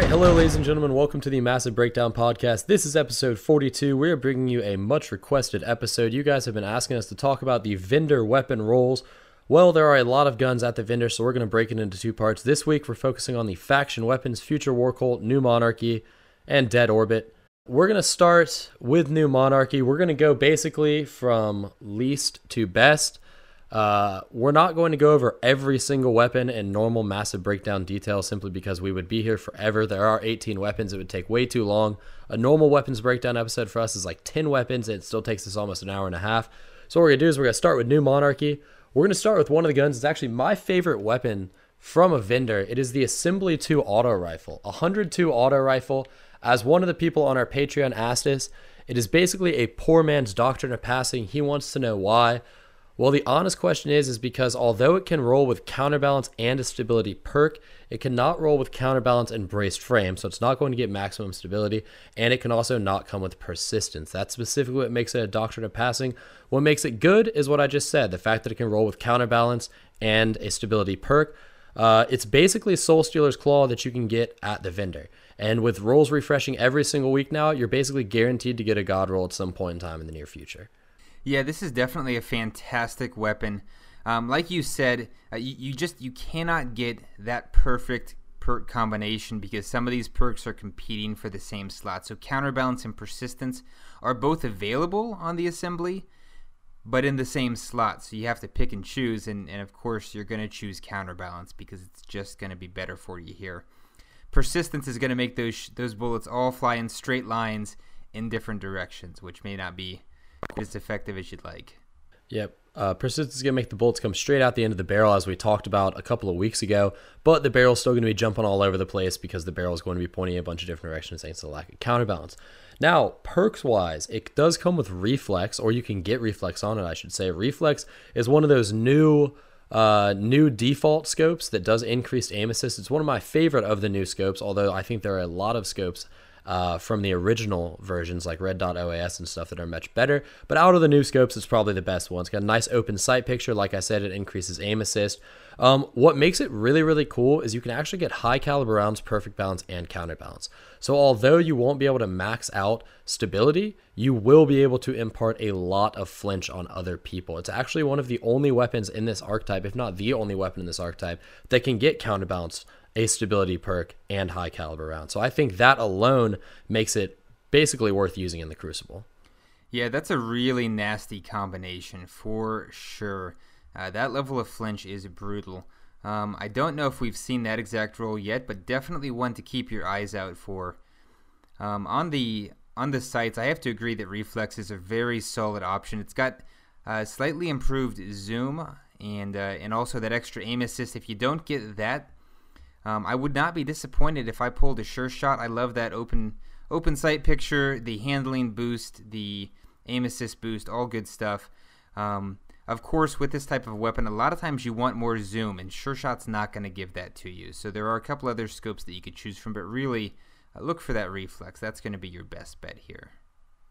Hello, ladies and gentlemen. Welcome to the Massive Breakdown Podcast. This is episode 42. We are bringing you a much requested episode. You guys have been asking us to talk about the vendor weapon roles. Well, there are a lot of guns at the vendor, so we're going to break it into two parts. This week, we're focusing on the faction weapons, Future War Cult, New Monarchy, and Dead Orbit. We're going to start with New Monarchy. We're going to go basically from least to best. We're not going to go over every single weapon in normal massive breakdown detail simply because we would be here forever. There are 18 weapons. It would take way too long. A normal weapons breakdown episode for us is like 10 weapons. It still takes us almost an hour and a half. So what we're going to do is we're going to start with New Monarchy. We're going to start with one of the guns. It's actually my favorite weapon from a vendor. It is the Assembly 2 auto rifle. 102 auto rifle. As one of the people on our Patreon asked us, it is basically a poor man's doctrine of passing. He wants to know why. Well, the honest question is because although it can roll with counterbalance and a stability perk, it cannot roll with counterbalance and braced frame, so it's not going to get maximum stability, and it can also not come with persistence. That's specifically what makes it a doctrine of passing. What makes it good is what I just said, the fact that it can roll with counterbalance and a stability perk. It's basically Soul Stealer's Claw that you can get at the vendor. And with rolls refreshing every single week now, you're basically guaranteed to get a god roll at some point in time in the near future. Yeah, this is definitely a fantastic weapon. Like you said, you cannot get that perfect perk combination because some of these perks are competing for the same slot. So counterbalance and persistence are both available on the assembly, but in the same slot. So you have to pick and choose, and of course you're going to choose counterbalance because it's just going to be better for you here. Persistence is going to make those bullets all fly in straight lines in different directions, which may not be as effective as you'd like. Yep. Persistence is going to make the bullets come straight out the end of the barrel, as we talked about a couple of weeks ago, but the barrel's still going to be jumping all over the place because the barrel is going to be pointing in a bunch of different directions thanks to the lack of counterbalance. Now, perks-wise, it does come with Reflex, or you can get Reflex on it, I should say. Reflex is one of those new default scopes that does increased aim assist. It's one of my favorite of the new scopes, although I think there are a lot of scopes from the original versions like Red Dot OAS and stuff that are much better. But out of the new scopes, it's probably the best one. It's got a nice open sight picture. Like I said, it increases aim assist. What makes it really, really cool is you can actually get high caliber rounds, perfect balance, and counterbalance. So although you won't be able to max out stability, you will be able to impart a lot of flinch on other people. It's actually one of the only weapons in this archetype, if not the only weapon in this archetype, that can get counterbalance, a stability perk, and high caliber round. So I think that alone makes it basically worth using in the Crucible. Yeah, that's a really nasty combination for sure. That level of flinch is brutal. I don't know if we've seen that exact roll yet, but definitely one to keep your eyes out for. On the sights, I have to agree that Reflex is a very solid option. It's got slightly improved zoom and also that extra aim assist. If you don't get that, I would not be disappointed if I pulled a Sure Shot. I love that open sight picture, the handling boost, the aim assist boost, all good stuff. Of course, with this type of weapon, a lot of times you want more zoom, and Sure Shot's not going to give that to you. So there are a couple other scopes that you could choose from, but really look for that Reflex. That's going to be your best bet here.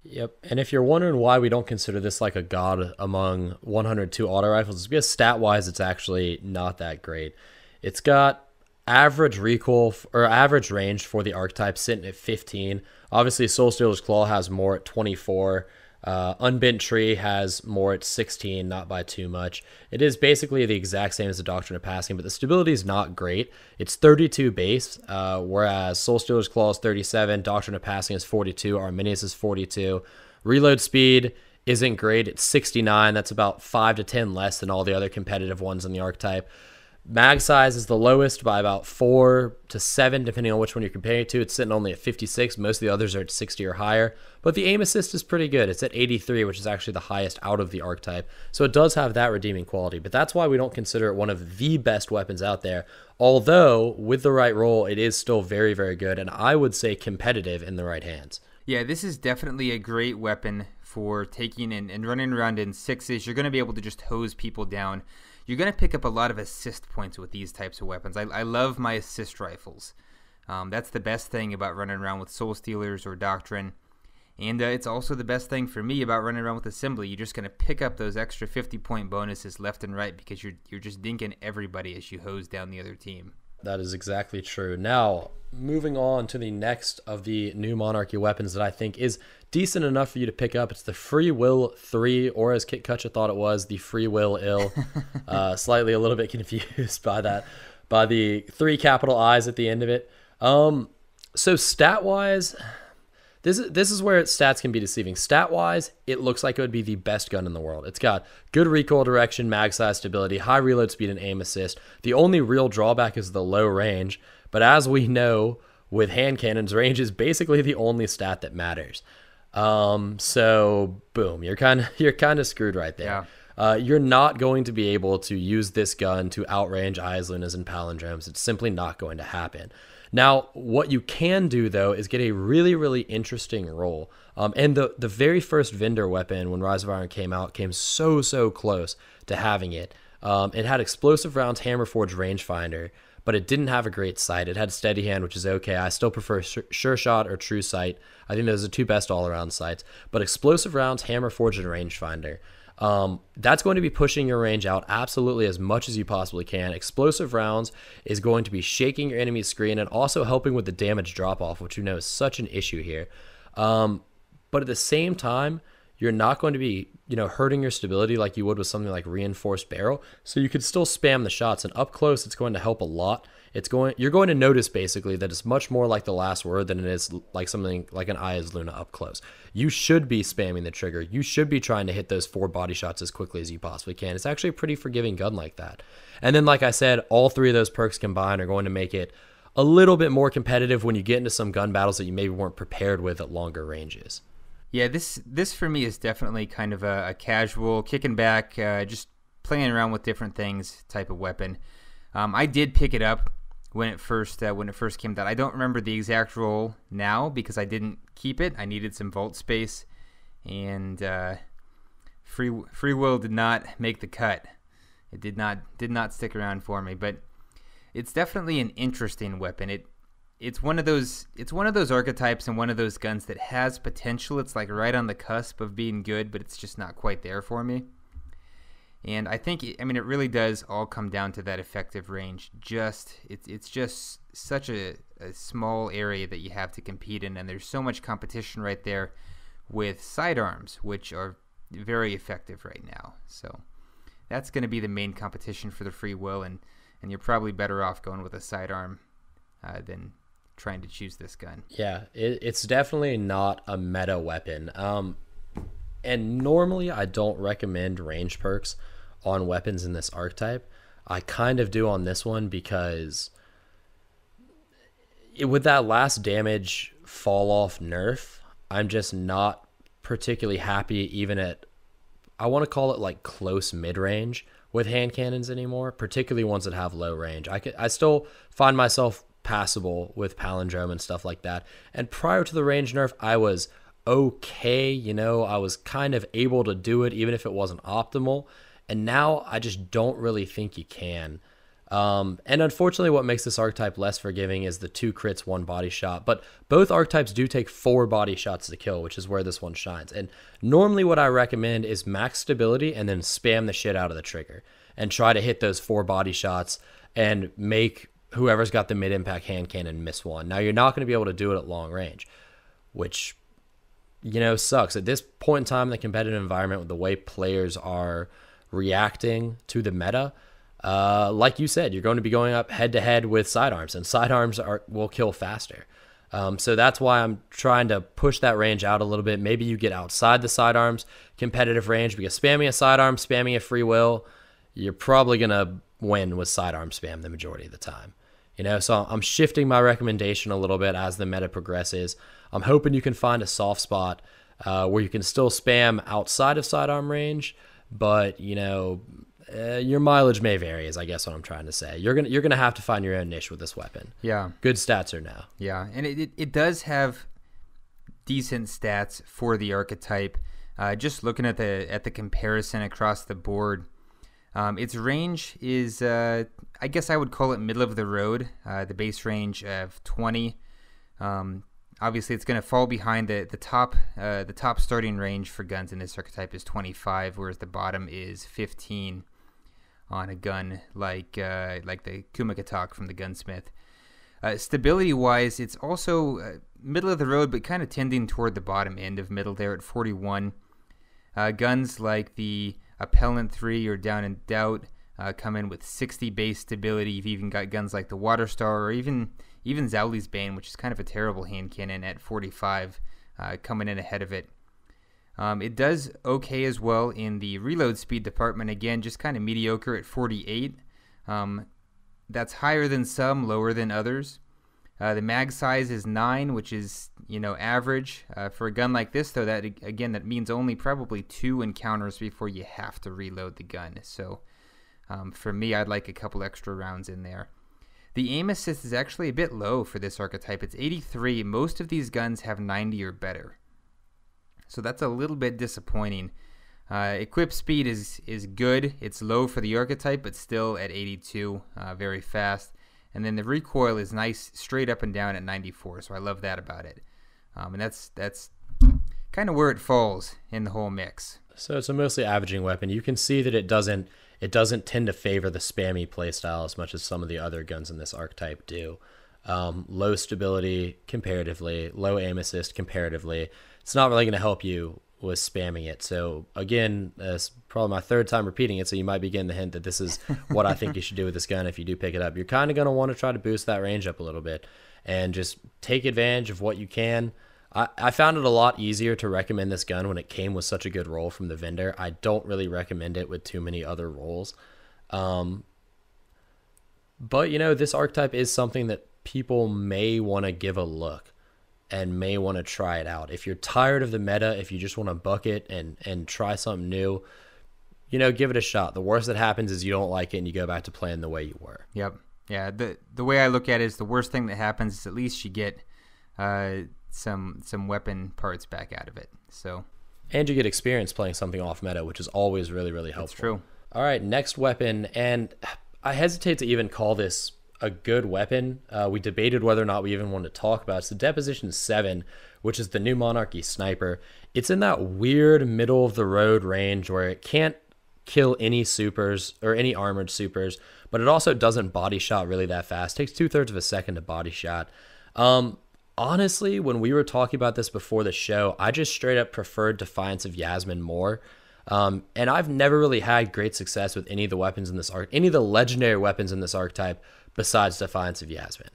Yep, and if you're wondering why we don't consider this like a god among 102 auto rifles, it's because stat-wise it's actually not that great. It's got average recoil or average range for the archetype sitting at 15. Obviously, Soul Stealer's Claw has more at 24. Unbent Tree has more at 16, not by too much. It is basically the exact same as the Doctrine of Passing, but the stability is not great. It's 32 base, whereas Soul Stealer's Claw is 37, Doctrine of Passing is 42, Arminius is 42. Reload speed isn't great. It's 69. That's about 5 to 10 less than all the other competitive ones in the archetype. Mag size is the lowest by about 4 to 7, depending on which one you're comparing it to. It's sitting only at 56. Most of the others are at 60 or higher. But the aim assist is pretty good. It's at 83, which is actually the highest out of the archetype. So it does have that redeeming quality. But that's why we don't consider it one of the best weapons out there. Although, with the right roll, it is still very, very good. And I would say competitive in the right hands. Yeah, this is definitely a great weapon for taking and running around in sixes. You're going to be able to just hose people down. You're going to pick up a lot of assist points with these types of weapons. I love my assist rifles. That's the best thing about running around with Soul Stealers or Doctrine. And it's also the best thing for me about running around with Assembly. You're just going to pick up those extra 50-point bonuses left and right because you're just dinking everybody as you hose down the other team. that is exactly true. Now, moving on to the next of the new Monarchy weapons that I think is decent enough for you to pick up. It's the Free Will 3, or as Kit Kutcha thought it was, the Free Will Ill. Slightly a little bit confused by that, by the 3 capital I's at the end of it. So stat-wise, this is where its stats can be deceiving. Stat-wise, it looks like it would be the best gun in the world. It's got good recoil direction, mag size stability, high reload speed, and aim assist. The only real drawback is the low range, but as we know, with hand cannons, range is basically the only stat that matters. So boom, you're kind of screwed right there. Yeah. You're not going to be able to use this gun to outrange Eyes, Lunas, and Palindromes. It's simply not going to happen. Now, what you can do, though, is get a really, really interesting roll. And the very first Vendor weapon, when Rise of Iron came out, came so close to having it. It had explosive rounds, Hammerforge, rangefinder, but it didn't have a great sight. It had steady hand, which is okay. I still prefer Sure Shot or True Sight. I think those are 2 best all-around sights. But explosive rounds, Hammerforge, and rangefinder. That's going to be pushing your range out absolutely as much as you possibly can. Explosive rounds is going to be shaking your enemy's screen and also helping with the damage drop-off, which you know is such an issue here. But at the same time, you're not going to be, hurting your stability like you would with something like Reinforced Barrel. So you could still spam the shots, and up close, it's going to help a lot. You're going to notice basically that it's much more like The Last Word than it is like something like an Eyes Luna up close. You should be spamming the trigger. You should be trying to hit those 4 body shots as quickly as you possibly can. It's actually a pretty forgiving gun like that. And then, like I said, all 3 of those perks combined are going to make it a little bit more competitive when you get into some gun battles that you maybe weren't prepared with at longer ranges. Yeah, this for me is definitely kind of a casual, kicking back, just playing around with different things type of weapon. I did pick it up when it first came out. I don't remember the exact roll now because I didn't keep it. I needed some vault space, and Free Will did not make the cut. It did not stick around for me, but it's definitely an interesting weapon. It's one of those archetypes and one of those guns that has potential. It's like right on the cusp of being good, but it's just not quite there for me. And I think, it really does all come down to that effective range. It's just such a small area that you have to compete in, and there's so much competition right there with sidearms, which are very effective right now. So that's going to be the main competition for the Free Will, and you're probably better off going with a sidearm than trying to choose this gun. Yeah, it's definitely not a meta weapon. And normally I don't recommend range perks on weapons in this archetype. I kind of do on this one because with that last damage fall off nerf, I'm just not particularly happy even at, I want to call it like close mid-range with hand cannons anymore, particularly ones that have low range. I still find myself passable with Palindrome and stuff like that. And prior to the range nerf, I was okay, I was kind of able to do it even if it wasn't optimal. And now I just don't really think you can. And unfortunately, what makes this archetype less forgiving is the 2 crits, 1 body shot. But both archetypes do take 4 body shots to kill, which is where this one shines. And normally what I recommend is max stability and then spam the shit out of the trigger and try to hit those 4 body shots and make whoever's got the mid-impact hand cannon miss one. Now, you're not going to be able to do it at long range, which, sucks. At this point in time in the competitive environment, with the way players are reacting to the meta, like you said, you're going to be going up head-to-head with sidearms, and sidearms will kill faster. So that's why I'm trying to push that range out a little bit. Maybe you get outside the sidearms competitive range, because spamming a sidearm, spamming a Free Will, you're probably going to win with sidearm spam the majority of the time. So I'm shifting my recommendation a little bit as the meta progresses. I'm hoping you can find a soft spot where you can still spam outside of sidearm range, but your mileage may vary, is I guess what I'm trying to say. You're gonna have to find your own niche with this weapon. Yeah, good stats are now. Yeah, and it does have decent stats for the archetype. Just looking at the comparison across the board, its range is I guess I would call it middle of the road. The base range of 20. Obviously, it's going to fall behind the top starting range for guns in this archetype is 25, whereas the bottom is 15. on a gun like the Kumakatak from the Gunsmith. Stability-wise, it's also middle of the road, but kind of tending toward the bottom end of middle there at 41. Guns like the Appellant 3 or Down and Doubt come in with 60 base stability. You've even got guns like the Waterstar or even Zauli's Bane, which is kind of a terrible hand cannon, at 45, coming in ahead of it. It does okay as well in the reload speed department. Again, just kind of mediocre at 48. That's higher than some, lower than others. The mag size is 9, which is, average. For a gun like this, though, that means only probably 2 encounters before you have to reload the gun. So for me, I'd like a couple extra rounds in there. The aim assist is actually a bit low for this archetype. It's 83. Most of these guns have 90 or better. So that's a little bit disappointing. Equip speed is good. It's low for the archetype, but still at 82, very fast. And then the recoil is nice, straight up and down at 94. So I love that about it. And that's kind of where it falls in the whole mix. So it's a mostly averaging weapon. You can see that it doesn't tend to favor the spammy playstyle as much as some of the other guns in this archetype do. Low stability comparatively, low aim assist comparatively. It's not really going to help you with spamming it. So again, it's probably my third time repeating it, so you might be getting the hint that this is what I think you should do with this gun if you do pick it up. You're kind of going to want to try to boost that range up a little bit and just take advantage of what you can. I found it a lot easier to recommend this gun when it came with such a good roll from the vendor. I don't really recommend it with too many other rolls. But, this archetype is something that people may want to give a look and may want to try it out. If you're tired of the meta, if you just want to bucket and try something new, give it a shot. The worst that happens is you don't like it and you go back to playing the way you were. Yep. Yeah, the way I look at it is the worst thing that happens is at least you get some weapon parts back out of it. So, and you get experience playing something off meta, which is always really, really helpful. That's true. All right, next weapon, and I hesitate to even call this a good weapon. We debated whether or not we even wanted to talk about it. It's the Deposition 7, which is the new Monarchy Sniper. It's in that weird middle of the road range where it can't kill any supers or any armored supers, but it also doesn't body shot really that fast. It takes 2/3 of a second to body shot. Honestly, when we were talking about this before the show, I just straight up preferred Defiance of Yasmin more. And I've never really had great success with any of the weapons in this any of the legendary weapons in this archetype besides Defiance of Yasmin.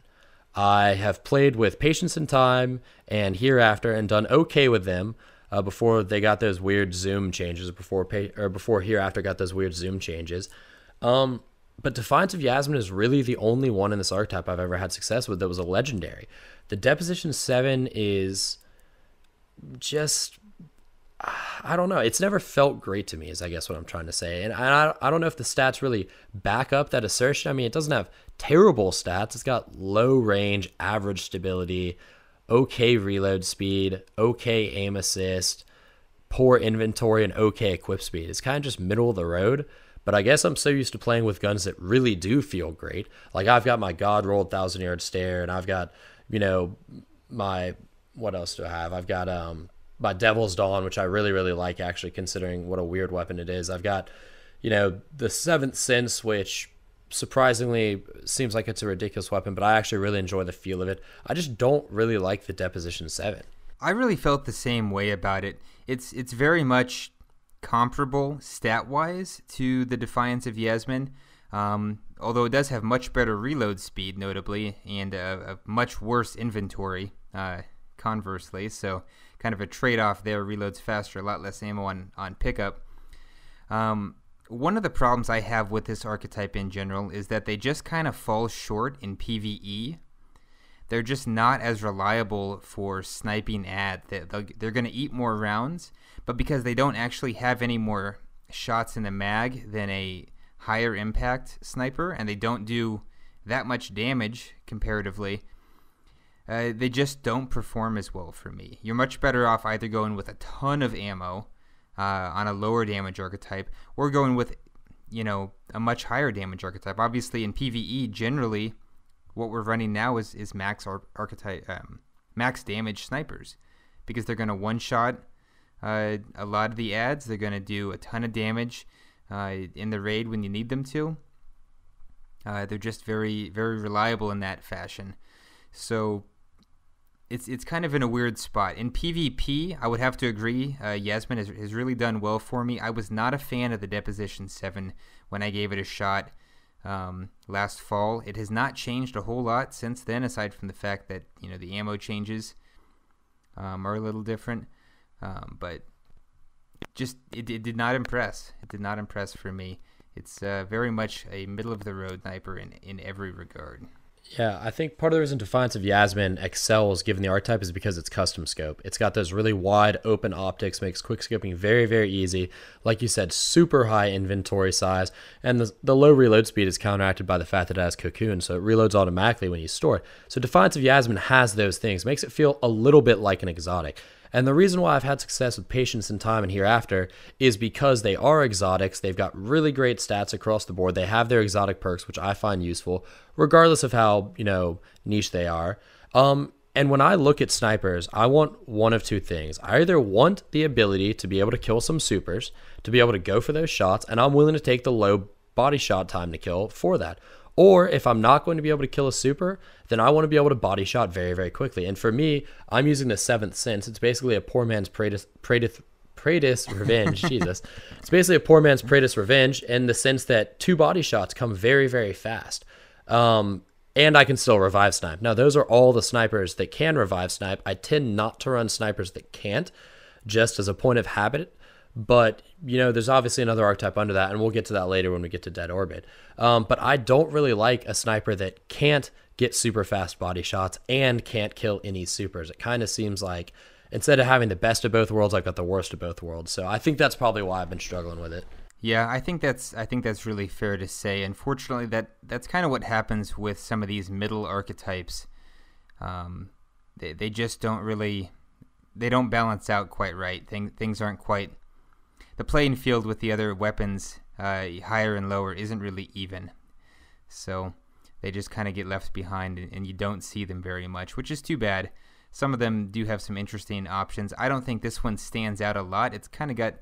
I have played with Patience and Time and Hereafter and done okay with them before they got those weird zoom changes, before Hereafter got those weird zoom changes. But Defiance of Yasmin is really the only one in this archetype I've ever had success with that was a legendary. The Deposition 7 is just, I don't know. It's never felt great to me, is I guess what I'm trying to say. And I don't know if the stats really back up that assertion. I mean, it doesn't have terrible stats. It's got low range, average stability, okay reload speed, okay aim assist, poor inventory, and okay equip speed. It's kind of just middle of the road. But I guess I'm so used to playing with guns that really do feel great. Like I've got my God rolled 1,000-yard stare, and I've got, my, what else do I have? I've got my Devil's Dawn, which I really, really like, actually, considering what a weird weapon it is. I've got, the Seventh Sense, which surprisingly seems like it's a ridiculous weapon, but I actually really enjoy the feel of it. I just don't really like the Deposition 7. I really felt the same way about it. It's very much comparable stat-wise to the Defiance of Yasmin, although it does have much better reload speed, notably, and a much worse inventory, conversely. So kind of a trade-off there. Reloads faster, a lot less ammo on pickup. One of the problems I have with this archetype in general is that they just kind of fall short in PvE. They're just not as reliable for sniping at. They're going to eat more rounds, but because they don't actually have any more shots in the mag than a higher impact sniper, and they don't do that much damage comparatively, they just don't perform as well for me. You're much better off either going with a ton of ammo on a lower damage archetype, or going with, a much higher damage archetype. Obviously, in PvE, generally, what we're running now is max damage snipers, because they're going to one-shot a lot of the ads. They're going to do a ton of damage. in the raid when you need them to. They're just very, very reliable in that fashion. So it's kind of in a weird spot. In PvP, I would have to agree. Yasmin has really done well for me. I was not a fan of the Deposition 7 when I gave it a shot last fall. It has not changed a whole lot since then, aside from the fact that the ammo changes are a little different. But it did not impress. It did not impress for me. It's very much a middle-of-the-road sniper in every regard. Yeah, I think part of the reason Defiance of Yasmin excels given the archetype is because it's custom scope. It's got those really wide open optics, makes quick scoping very, very easy. Like you said, super high inventory size, and the low reload speed is counteracted by the fact that it has Cocoon, so it reloads automatically when you store it. So Defiance of Yasmin has those things, makes it feel a little bit like an exotic. And the reason why I've had success with Patience and Time and Hereafter is because they are exotics. They've got really great stats across the board. They have their exotic perks, which I find useful, regardless of how, niche they are. And when I look at snipers, I want one of two things. I either want the ability to be able to kill some supers, to be able to go for those shots, and I'm willing to take the low body shot time to kill for that. Or if I'm not going to be able to kill a super, then I want to be able to body shot very, very quickly. And for me, I'm using the Seventh Sense. It's basically a poor man's Praetus Revenge. Jesus. It's basically a poor man's Praetus Revenge in the sense that 2 body shots come very, very fast. And I can still revive snipe. Now, those are all the snipers that can revive snipe. I tend not to run snipers that can't, just as a point of habit. But, there's obviously another archetype under that, and we'll get to that later when we get to Dead Orbit. But I don't really like a sniper that can't get super fast body shots and can't kill any supers. It kind of seems like instead of having the best of both worlds, I've got the worst of both worlds. So I think that's probably why I've been struggling with it. Yeah, I think that's really fair to say. Unfortunately, that's kind of what happens with some of these middle archetypes. They just don't balance out quite right. Things aren't quite. The playing field with the other weapons, higher and lower, isn't really even. So they just kind of get left behind, and you don't see them very much, which is too bad. Some of them do have some interesting options. I don't think this one stands out a lot. It's kind of got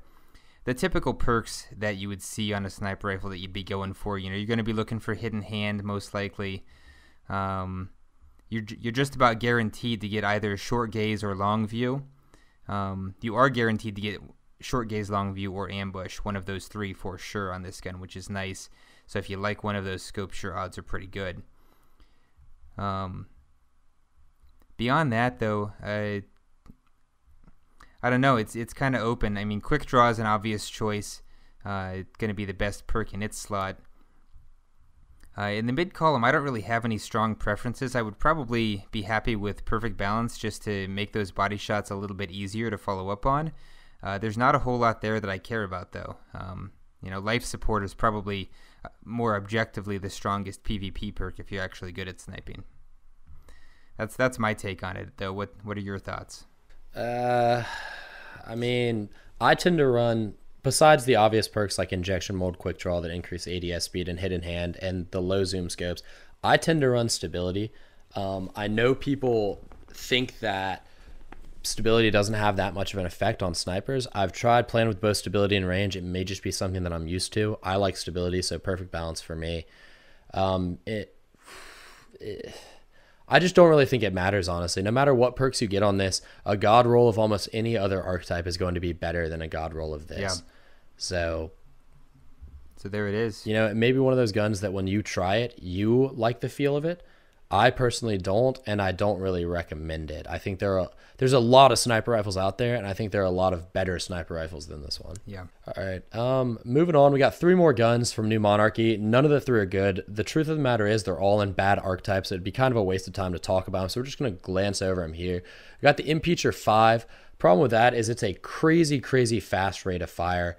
the typical perks that you would see on a sniper rifle that you'd be going for. You're going to be looking for hidden hand, most likely. You're just about guaranteed to get either short gaze or long view. You are guaranteed to get short gaze, long view, or ambush, one of those 3 for sure on this gun, which is nice. So if you like one of those scopes, your odds are pretty good. Beyond that, though, I don't know. It's kind of open. I mean, Quick Draw is an obvious choice. It's going to be the best perk in its slot. In the mid column, I don't really have any strong preferences. I would probably be happy with Perfect Balance just to make those body shots a little bit easier to follow up on. There's not a whole lot there that I care about, though. Life Support is probably more objectively the strongest PvP perk if you're actually good at sniping. That's my take on it, though. What are your thoughts? I mean, I tend to run, besides the obvious perks like Injection Mold, Quick Draw that increase ADS speed and Hidden Hand, and the low zoom scopes, I tend to run Stability. I know people think that stability doesn't have that much of an effect on snipers. I've tried playing with both stability and range. It may just be something that I'm used to. I like stability, so Perfect Balance for me. I just don't really think it matters, honestly. No matter what perks you get on this, a god roll of almost any other archetype is going to be better than a god roll of this. Yeah. So there it is. It may be one of those guns that when you try it, you like the feel of it. I personally don't, and I don't really recommend it. I think there's a lot of sniper rifles out there, and I think there are a lot of better sniper rifles than this one. Yeah. All right. Moving on, we got 3 more guns from New Monarchy. None of the 3 are good. The truth of the matter is they're all in bad archetypes. So it'd be kind of a waste of time to talk about them, so we're just going to glance over them here. We got the Impeacher 5. Problem with that is it's a crazy, crazy fast rate of fire.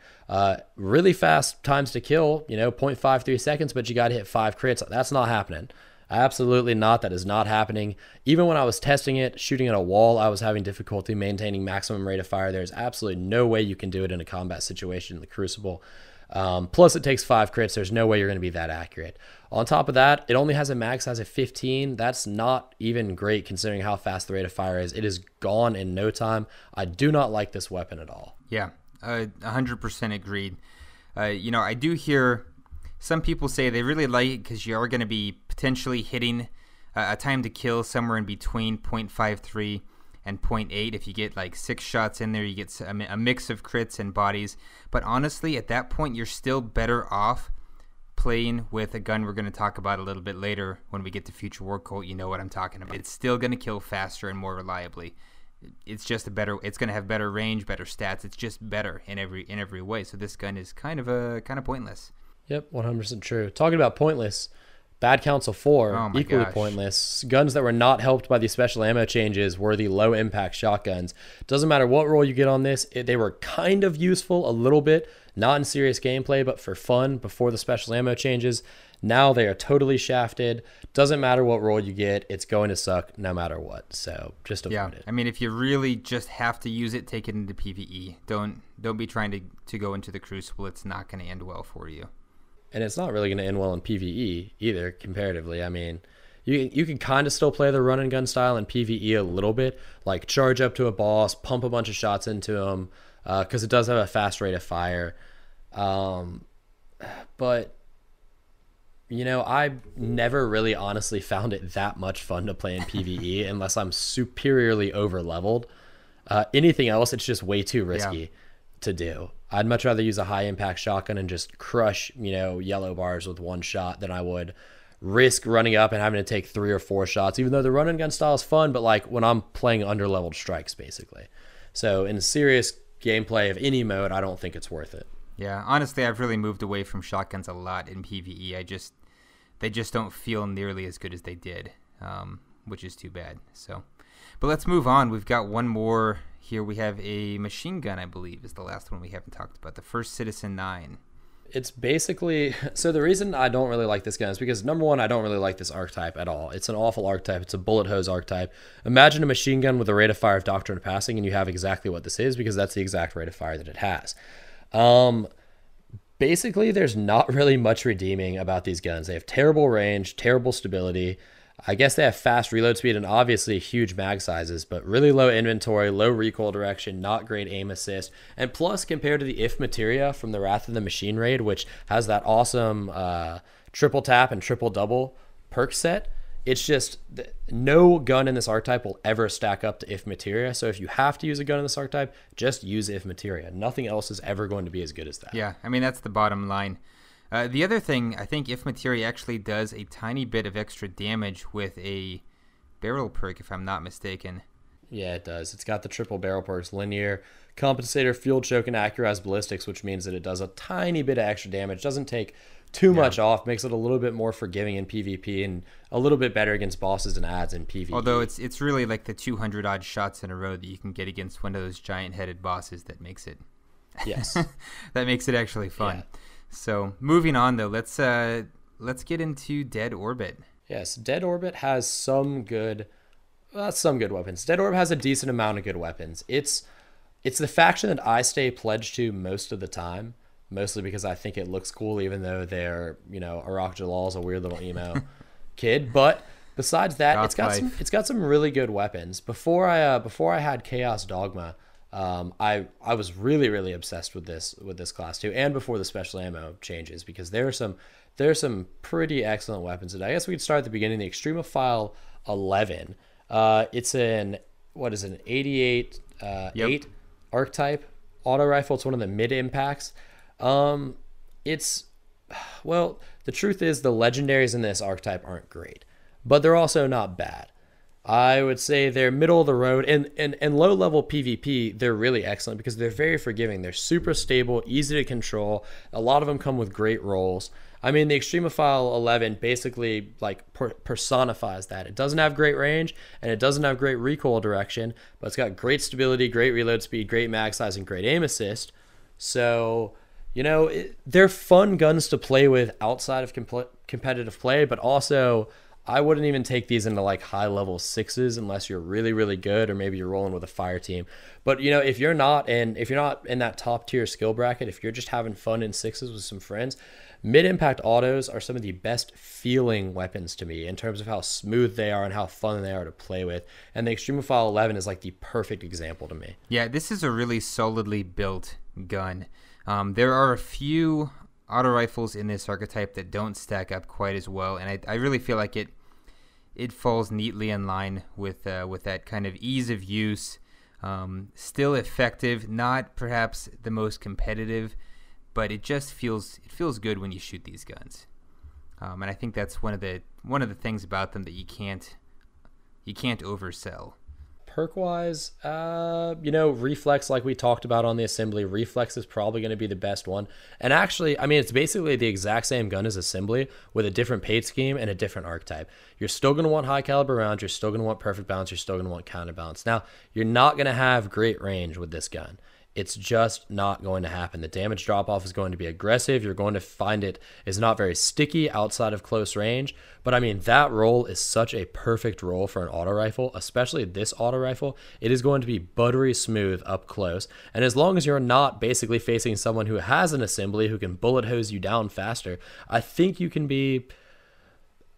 Really fast times to kill, 0.53 seconds, but you got to hit 5 crits. That's not happening. Absolutely not. That is not happening. Even when I was testing it, shooting at a wall, I was having difficulty maintaining maximum rate of fire. There's absolutely no way you can do it in a combat situation in the Crucible. Plus, it takes 5 crits. There's no way you're going to be that accurate. On top of that, it only has a mag size of 15. That's not even great considering how fast the rate of fire is. It is gone in no time. I do not like this weapon at all. Yeah, 100% agreed. I do hear some people say they really like it because you are going to be potentially hitting a time to kill somewhere in between 0.53 and 0.8. If you get like 6 shots in there, you get a mix of crits and bodies. But honestly, at that point, you're still better off playing with a gun we're going to talk about a little bit later when we get to Future War Cult. You know what I'm talking about. It's still going to kill faster and more reliably. It's just it's going to have better range, better stats. It's just better in every way. So this gun is kind of pointless. Yep, 100% true. Talking about pointless, Bad Council 4, equally pointless. Guns that were not helped by the special ammo changes were the low impact shotguns. Doesn't matter what roll you get on this, they were kind of useful a little bit, not in serious gameplay, but for fun before the special ammo changes. Now they are totally shafted. Doesn't matter what roll you get, it's going to suck no matter what. So just avoid it. I mean, if you really just have to use it, take it into PvE. Don't be trying to go into the Crucible. It's not going to end well for you. And it's not really going to end well in PvE either, comparatively. I mean, you can kind of still play the run and gun style in PvE a little bit, like charge up to a boss, pump a bunch of shots into them, because it does have a fast rate of fire. But, I never really honestly found it that much fun to play in PvE unless I'm superiorly over-leveled. Anything else, it's just way too risky to do. I'd much rather use a high impact shotgun and just crush, yellow bars with one shot than I would risk running up and having to take 3 or 4 shots, even though the run and gun style is fun, but like when I'm playing under-leveled strikes, basically. So in serious gameplay of any mode, I don't think it's worth it. Yeah, honestly, I've really moved away from shotguns a lot in PvE. They just don't feel nearly as good as they did, which is too bad. So, but let's move on. We've got one more here. We have a machine gun, I believe, is the last one we haven't talked about. The First Citizen 9. It's basically, so the reason I don't really like this gun is because, number one, I don't really like this archetype at all. It's an awful archetype. It's a bullet hose archetype. Imagine a machine gun with a rate of fire of Doctrine of Passing, and you have exactly what this is, because that's the exact rate of fire that it has. Basically, there's not really much redeeming about these guns. They have terrible range, terrible stability. I guess they have fast reload speed and obviously huge mag sizes, but really low inventory, low recoil direction, not great aim assist. And plus, compared to the If Materia from the Wrath of the Machine raid, which has that awesome triple tap and triple double perk set, it's just no gun in this archetype will ever stack up to If Materia. So if you have to use a gun in this archetype, just use If Materia. Nothing else is ever going to be as good as that. Yeah, I mean, that's the bottom line. The other thing, I think If Materia actually does a tiny bit of extra damage with a barrel perk, if I'm not mistaken. Yeah, it does. It's got the triple barrel perks, linear, compensator, field choke, and accurized ballistics, which means that it does a tiny bit of extra damage. Doesn't take too much off, makes it a little bit more forgiving in PvP and a little bit better against bosses and adds in PvE. Although it's really like the 200 odd shots in a row that you can get against one of those giant headed bosses that makes it that makes it actually fun. Yeah. So moving on though, let's get into Dead Orbit. Yes, Dead Orbit has some good weapons. Dead Orbit has a decent amount of good weapons. It's the faction that I stay pledged to most of the time. Mostly because I think it looks cool, even though they're, Arak Jalal's a weird little emo kid. But besides that, it's got some really good weapons. Before I had Chaos Dogma, I was really, really obsessed with this class too, and before the special ammo changes, because there are some pretty excellent weapons. And I guess we could start at the beginning. The Extremophile 11. It's an 88 8 archetype auto rifle. It's one of the mid impacts. The truth is the legendaries in this archetype aren't great, but they're also not bad. I would say they're middle of the road, and low level PvP, they're really excellent because they're very forgiving. They're super stable, easy to control. A lot of them come with great rolls. I mean, the Extremophile 11 basically personifies that. It doesn't have great range and it doesn't have great recoil direction, but it's got great stability, great reload speed, great mag size, and great aim assist. So, they're fun guns to play with outside of competitive play, but also I wouldn't even take these into like high level 6s unless you're really, really good, or maybe you're rolling with a fire team. But if you're not in that top tier skill bracket, if you're just having fun in 6s with some friends, mid impact autos are some of the best feeling weapons to me in terms of how smooth they are and how fun they are to play with. And the Extremophile 11 is like the perfect example to me. Yeah, this is a really solidly built gun. There are a few auto rifles in this archetype that don't stack up quite as well, and I really feel like it falls neatly in line with that kind of ease of use. Still effective, not perhaps the most competitive, but it just feels good when you shoot these guns. And I think that's one of the things about them that you can't oversell. Perk-wise, reflex, like we talked about on the assembly, reflex is probably going to be the best one. And actually, I mean, it's basically the exact same gun as assembly with a different paint scheme and a different archetype. You're still going to want high caliber rounds. You're still going to want perfect balance. You're still going to want counterbalance. Now, you're not going to have great range with this gun. It's just not going to happen. The damage drop-off is going to be aggressive. You're going to find it is not very sticky outside of close range. But, I mean, that roll is such a perfect roll for an auto rifle, especially this auto rifle. It is going to be buttery smooth up close. And as long as you're not basically facing someone who has an assembly who can bullet hose you down faster, I think you can be,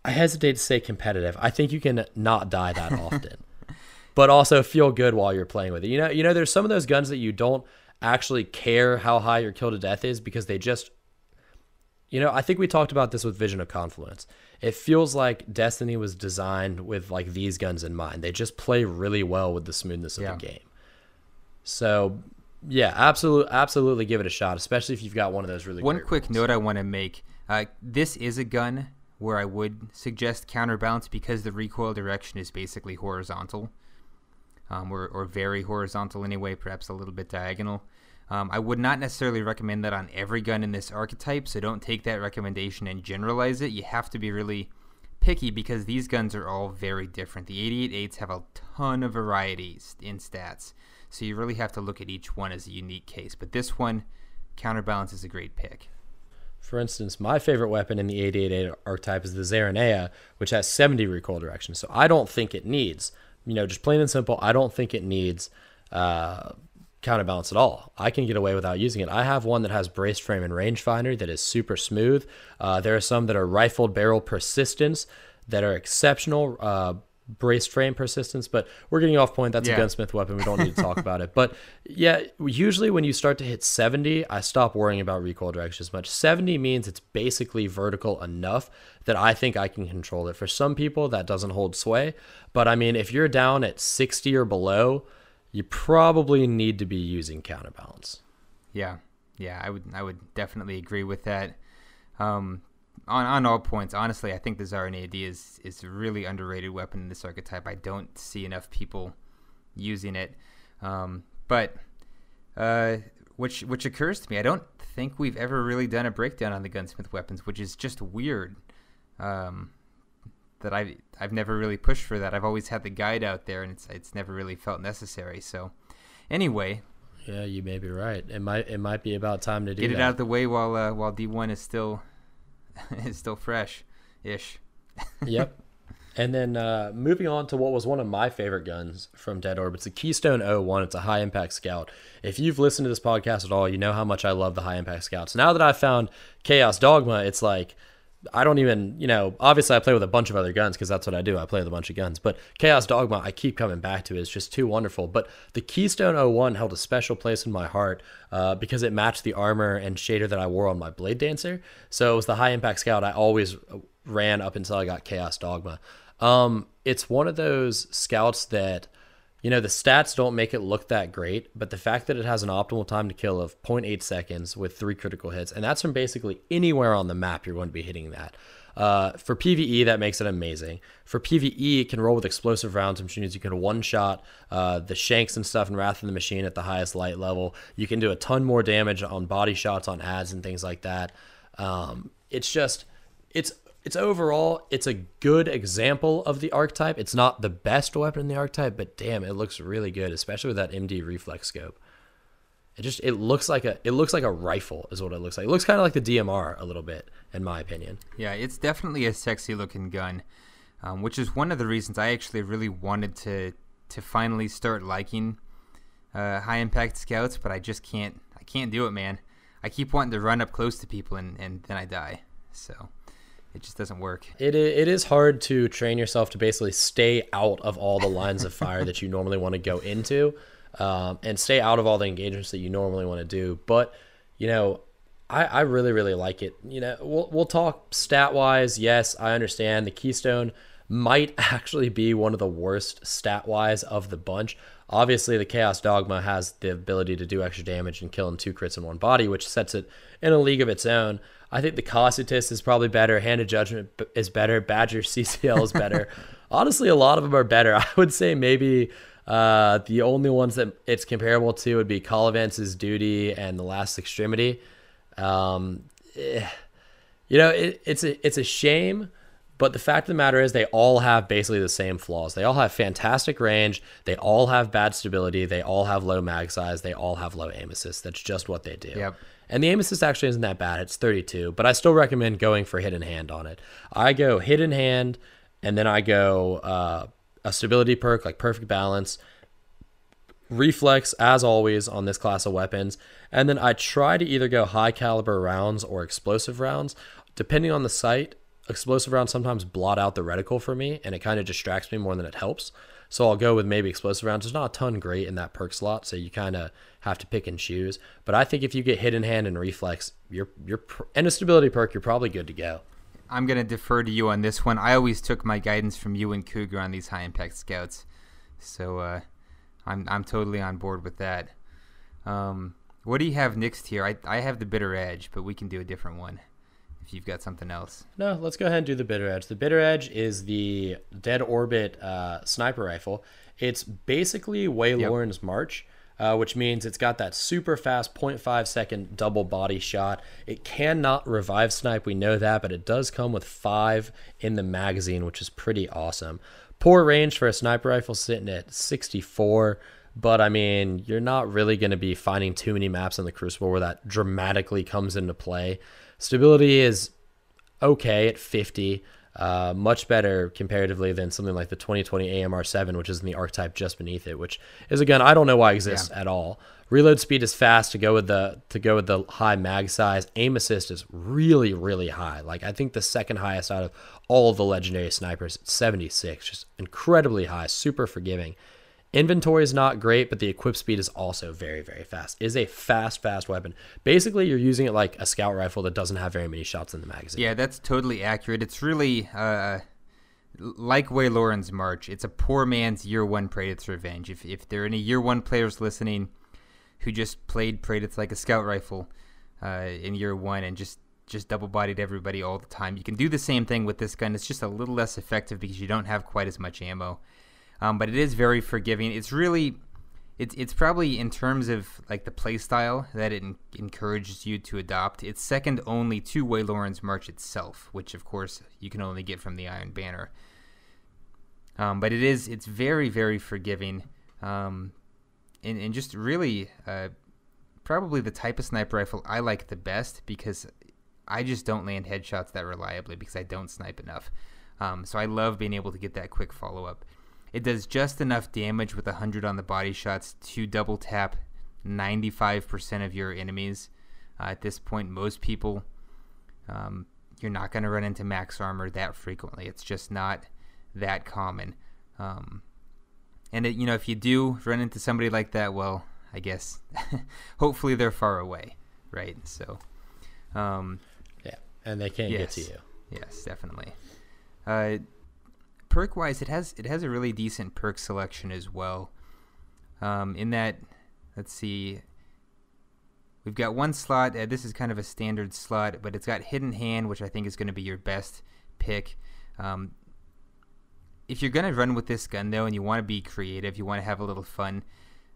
I hesitate to say competitive. I think you can not die that often. But also feel good while you're playing with it. You know, there's some of those guns that you don't actually care how high your kill to death is because they just, I think we talked about this with Vision of Confluence. It feels like Destiny was designed with like these guns in mind. They just play really well with the smoothness of the game. So, yeah, absolutely give it a shot, especially if you've got one of those really One great quick rolls. note I want to make. This is a gun where I would suggest counterbalance because the recoil direction is basically horizontal. Or very horizontal anyway, perhaps a little bit diagonal. I would not necessarily recommend that on every gun in this archetype, so don't take that recommendation and generalize it. You have to be really picky because these guns are all very different. The 88-8s have a ton of varieties in stats, so you really have to look at each one as a unique case. But this one, counterbalance is a great pick. For instance, my favorite weapon in the 88-8 archetype is the Zaranea, which has 70 recoil direction, so I don't think it needs... just plain and simple, I don't think it needs counterbalance at all. I can get away without using it. I have one that has braced frame and rangefinder that is super smooth. There are some that are rifled barrel persistence that are exceptional, braced frame persistence, but we're getting off point. That's a gunsmith weapon. We don't need to talk about it. But yeah, usually when you start to hit 70, I stop worrying about recoil direction as much. 70 means it's basically vertical enough that I think I can control it. For some people, that doesn't hold sway. But I mean, if you're down at 60 or below, you probably need to be using counterbalance. Yeah, I would definitely agree with that. On all points, honestly, I think the Zaran AD is a really underrated weapon in this archetype. I don't see enough people using it. But which occurs to me, I don't think we've ever really done a breakdown on the gunsmith weapons, which is just weird. That I've never really pushed for that. I've always had the guide out there, and it's never really felt necessary. So, anyway, yeah, you may be right. It might be about time to get it out of the way while D1 is still fresh-ish. Yep. And then moving on to what was one of my favorite guns from Dead Orb. It's a Keystone 01. It's a high-impact scout. If you've listened to this podcast at all, you know how much I love the high-impact scouts. Now that I've found Chaos Dogma, it's like, I don't even, obviously I play with a bunch of other guns because that's what I do. I play with a bunch of guns. But Chaos Dogma, I keep coming back to it. It's just too wonderful. But the Keystone 01 held a special place in my heart because it matched the armor and shader that I wore on my Blade Dancer. So it was the high impact scout I always ran up until I got Chaos Dogma. It's one of those scouts that, the stats don't make it look that great, but the fact that it has an optimal time to kill of 0.8 seconds with 3 critical hits, and that's from basically anywhere on the map you're going to be hitting that. For PvE, that makes it amazing. For PvE, it can roll with explosive rounds, which means you can one-shot the Shanks and stuff in Wrath of the Machine at the highest light level. You can do a ton more damage on body shots, on ads, and things like that. It's overall, it's a good example of the archetype. It's not the best weapon in the archetype, but damn, it looks really good, especially with that MD reflex scope. It looks like a rifle is what it looks like. It looks kind of like the DMR a little bit, in my opinion. Yeah, it's definitely a sexy looking gun, which is one of the reasons I actually really wanted to finally start liking high impact scouts, but I just can't. I can't do it, man. I keep wanting to run up close to people and then I die. So. It just doesn't work. It is hard to train yourself to basically stay out of all the lines of fire that you normally want to go into and stay out of all the engagements that you normally want to do. But You know, I really, really like it. You know, we'll talk stat wise. Yes, I understand the Keystone might actually be one of the worst stat wise of the bunch. Obviously, the Chaos Dogma has the ability to do extra damage and kill in 2 crits in one body, which sets it in a league of its own. I think the Cossetus is probably better. Hand of Judgment is better. Badger CCL is better. Honestly, a lot of them are better. I would say maybe the only ones that it's comparable to would be Collivance's Duty and the Last Extremity. Um, eh, it's a shame, but the fact of the matter is they all have basically the same flaws. They all have fantastic range. They all have bad stability. They all have low mag size. They all have low aim assist. That's just what they do. Yep. And the aim assist actually isn't that bad. It's 32, but I still recommend going for hidden hand on it. I go hidden hand, and then I go a stability perk like Perfect Balance, reflex as always on this class of weapons, and then I try to either go high caliber rounds or explosive rounds. Depending on the site, explosive rounds sometimes blot out the reticle for me, and it kind of distracts me more than it helps. So I'll go with maybe explosive rounds. There's not a ton great in that perk slot, so you kind of have to pick and choose. But I think if you get hidden hand and reflex, and a stability perk, you're probably good to go. I'm going to defer to you on this one. I always took my guidance from you and Cougar on these high impact scouts. So I'm totally on board with that. What do you have next here? I have the Bitter Edge, but we can do a different one if you've got something else. No, let's go ahead and do the Bitter Edge. The Bitter Edge is the Dead Orbit sniper rifle. It's basically Waylorn's March, which means it's got that super fast 0.5 second double body shot. It cannot revive snipe, we know that, but it does come with 5 in the magazine, which is pretty awesome. Poor range for a sniper rifle, sitting at 64, but I mean, you're not really going to be finding too many maps in the Crucible where that dramatically comes into play. Stability is okay at 50, much better comparatively than something like the 2020 AMR7, which is in the archetype just beneath it, which is a gun I don't know why it exists at all. Reload speed is fast to go with the high mag size. Aim assist is really, really high. Like I think the second highest out of all of the legendary snipers, 76, just incredibly high, super forgiving. Inventory is not great, but the equip speed is also very, very fast. It is a fast weapon. Basically, you're using it like a scout rifle that doesn't have very many shots in the magazine. Yeah, that's totally accurate. It's really like Waylorn's March. It's a poor man's Year 1 Praetor's Revenge. If there are any Year 1 players listening who just played Praetor's like a scout rifle in Year 1 and just double-bodied everybody all the time, you can do the same thing with this gun. It's just a little less effective because you don't have quite as much ammo. But it is very forgiving. It's probably in terms of like the play style that it encourages you to adopt. It's second only to Waylorn's March itself, which of course you can only get from the Iron Banner. But it's very, very forgiving, and just really probably the type of sniper rifle I like the best because I just don't land headshots that reliably because I don't snipe enough. So I love being able to get that quick follow-up. It does just enough damage with 100 on the body shots to double tap 95% of your enemies. At this point, most people, you're not going to run into max armor that frequently. It's just not that common. And if you do run into somebody like that, well, I guess hopefully they're far away, right? So, yeah, and they can't get to you. Yes, definitely. Perk-wise, it has a really decent perk selection as well. In that, let's see, we've got one slot. This is kind of a standard slot, but it's got Hidden Hand, which I think is going to be your best pick. If you're going to run with this gun, though, and you want to be creative, you want to have a little fun,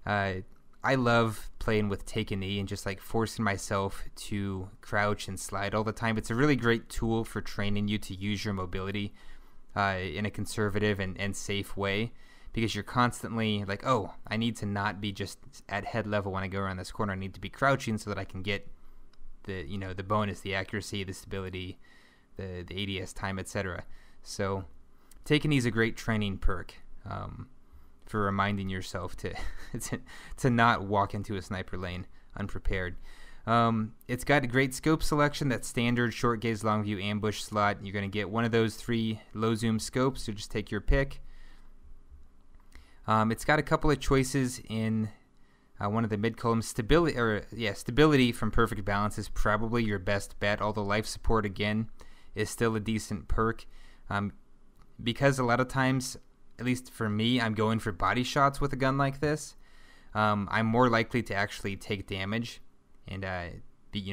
I love playing with Take a Knee and just like forcing myself to crouch and slide all the time. It's a really great tool for training you to use your mobility in a conservative and safe way, because you're constantly like, oh, I need to not be just at head level when I go around this corner. I need to be crouching so that I can get the bonus, the accuracy, the stability, the ADS time, etc. So Take a Knee is a great training perk for reminding yourself to not walk into a sniper lane unprepared. It's got a great scope selection. That standard short gaze, long view, ambush slot. You're going to get one of those 3 low zoom scopes, so just take your pick. It's got a couple of choices in One of the mid-column stability from Perfect Balance is probably your best bet, although life support, again, is still a decent perk. Because a lot of times, at least for me, I'm going for body shots with a gun like this. I'm more likely to actually take damage and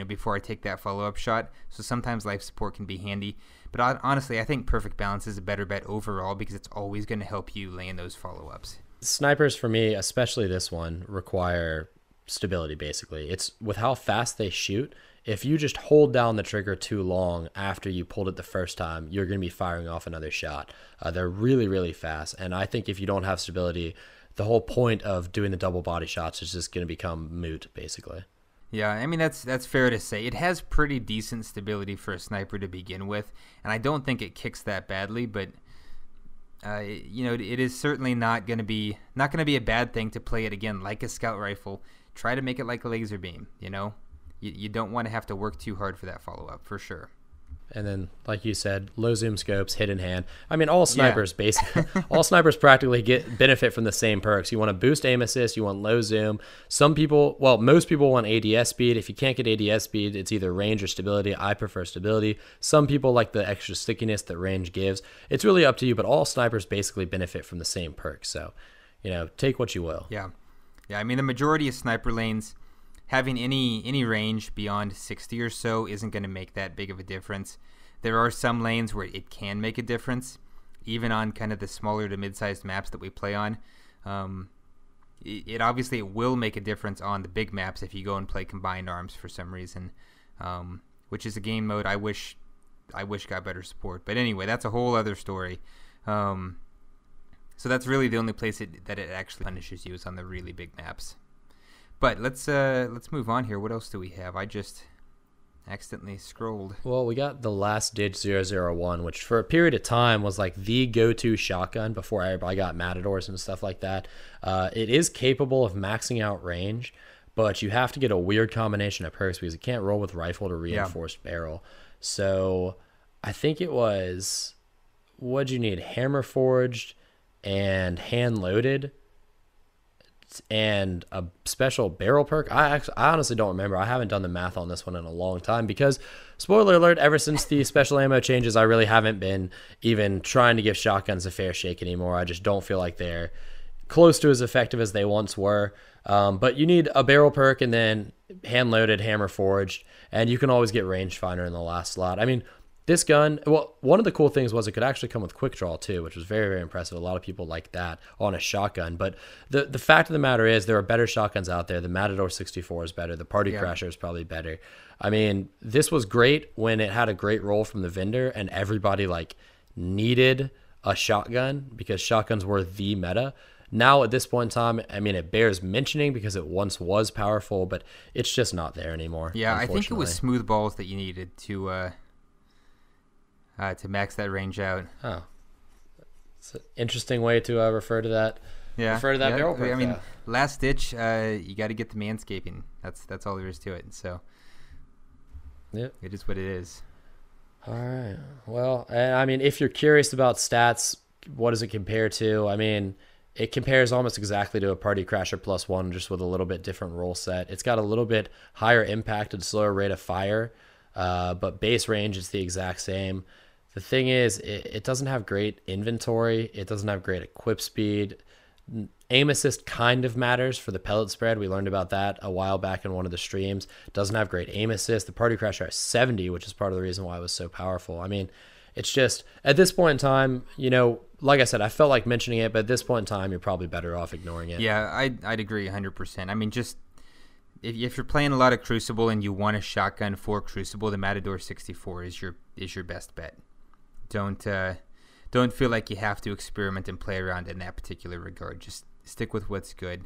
before I take that follow-up shot. So sometimes life support can be handy. But honestly, I think Perfect Balance is a better bet overall because it's always going to help you land those follow-ups. Snipers, for me, especially this one, require stability, basically. It's with how fast they shoot. If you just hold down the trigger too long after you pulled it the first time, you're going to be firing off another shot. They're really, really fast. And I think if you don't have stability, the whole point of doing the double body shots is just going to become moot, basically. Yeah, I mean, that's fair to say. It has pretty decent stability for a sniper to begin with, and I don't think it kicks that badly, but it is certainly not going to be a bad thing to play it again like a scout rifle. Try to make it like a laser beam, You don't want to have to work too hard for that follow-up, for sure. And then, like you said, low zoom scopes, hidden hand. I mean, all snipers basically, all snipers practically benefit from the same perks. You want to boost aim assist, you want low zoom. Most people want ADS speed. If you can't get ADS speed, it's either range or stability. I prefer stability. Some people like the extra stickiness that range gives. It's really up to you, but all snipers basically benefit from the same perks. So, take what you will. Yeah. I mean, the majority of sniper lanes, having any range beyond 60 or so isn't going to make that big of a difference. There are some lanes where it can make a difference, even on kind of the smaller to mid-sized maps that we play on. It obviously will make a difference on the big maps if you go and play combined arms for some reason, which is a game mode I wish got better support. But anyway, that's a whole other story. So that's really the only place that it actually punishes you is on the really big maps. But let's move on here. What else do we have? I just accidentally scrolled. Well, we got the Last Ditch 001, which for a period of time was like the go-to shotgun before everybody got Matadors and stuff like that. It is capable of maxing out range, but you have to get a weird combination of perks because it can't roll with rifle to reinforced barrel. So I think it was, what'd you need? Hammer forged and hand loaded and a special barrel perk. I honestly don't remember. I haven't done the math on this one in a long time because, spoiler alert, ever since the special ammo changes, I really haven't been even trying to give shotguns a fair shake anymore. I just don't feel like they're close to as effective as they once were. But you need a barrel perk and then hand loaded, hammer forged, and you can always get rangefinder in the last slot. I mean, this gun, well, one of the cool things was it could actually come with quick draw too, which was very, very impressive. A lot of people like that on a shotgun. But the fact of the matter is there are better shotguns out there. The Matador 64 is better. The Party Crasher is probably better. I mean, this was great when it had a great roll from the vendor and everybody needed a shotgun because shotguns were the meta. Now at this point in time, I mean, it bears mentioning because it once was powerful, but it's just not there anymore. Yeah, I think it was smooth balls that you needed to max that range out. Oh, it's an interesting way to refer to that. Yeah, refer to that barrel perk. I mean, last ditch. You got to get the manscaping. That's all there is to it. So, yeah, it is what it is. All right. Well, I mean, if you're curious about stats, what does it compare to? I mean, it compares almost exactly to a Party Crasher +1, just with a little bit different roll set. It's got a little bit higher impact and slower rate of fire, but base range is the exact same. The thing is, it doesn't have great inventory. It doesn't have great equip speed. Aim assist kind of matters for the pellet spread. We learned about that a while back in one of the streams. Doesn't have great aim assist. The Party Crasher has 70, which is part of the reason why it was so powerful. I mean, it's just, at this point in time, like I said, I felt like mentioning it, but at this point in time, you're probably better off ignoring it. Yeah, I'd agree 100%. I mean, just if you're playing a lot of Crucible and you want a shotgun for Crucible, the Matador 64 is your best bet. Don't feel like you have to experiment and play around in that particular regard. Just stick with what's good.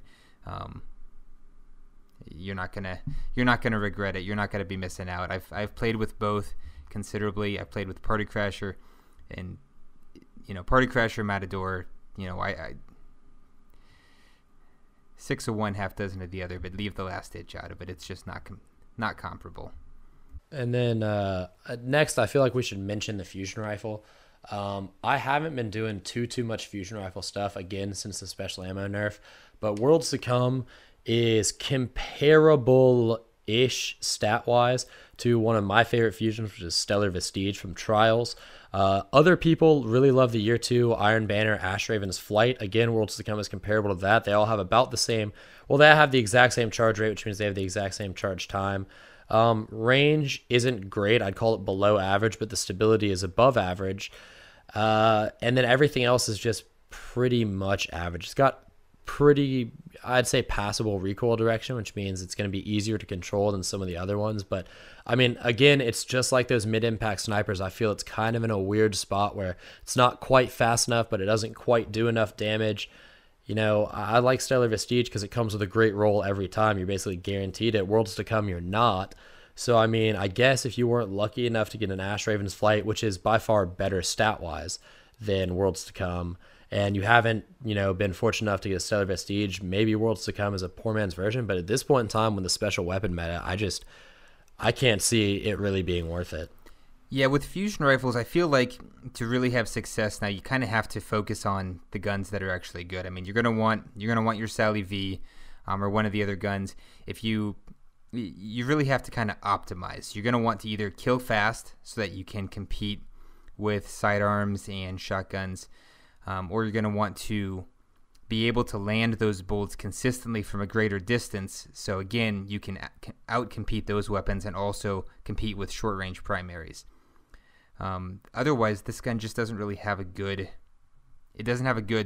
You're not gonna regret it. You're not gonna be missing out. I've played with both considerably. I've played with Party Crasher, and Party Crasher, Matador. I 6 of one, half dozen of the other, but leave the last ditch out of it. It's just not comparable. And then next, I feel like we should mention the fusion rifle. I haven't been doing too much fusion rifle stuff again since the special ammo nerf, but Worlds to Come is comparable-ish stat-wise to one of my favorite fusions, which is Stellar Vestige from Trials. Other people really love the Year 2 Iron Banner Ash Raven's Flight. Again, Worlds to Come is comparable to that. They all have about the same, well, they have the exact same charge rate, which means they have the exact same charge time. Range isn't great. I'd call it below average, but the stability is above average. And then everything else is just pretty much average. It's got pretty, I'd say, passable recoil direction, which means it's going to be easier to control than some of the other ones. But I mean, again, it's just like those mid-impact snipers. I feel it's kind of in a weird spot where it's not quite fast enough, but it doesn't quite do enough damage. You know, I like Stellar Vestige because it comes with a great roll every time. You're basically guaranteed it. Worlds to Come, you're not. So, I mean, I guess if you weren't lucky enough to get an Ash Raven's Flight, which is by far better stat-wise than Worlds to Come, and you haven't, you know, been fortunate enough to get a Stellar Vestige, maybe Worlds to Come is a poor man's version. But at this point in time, when the special weapon meta, I can't see it really being worth it. Yeah, with fusion rifles, I feel like to really have success now, you kind of have to focus on the guns that are actually good. I mean, you're gonna want your Sally V, or one of the other guns. If you really have to kind of optimize. You're gonna want to either kill fast so that you can compete with sidearms and shotguns, or you're gonna want to be able to land those bolts consistently from a greater distance. So again, you can outcompete those weapons and also compete with short-range primaries. Otherwise, this gun just doesn't really have a good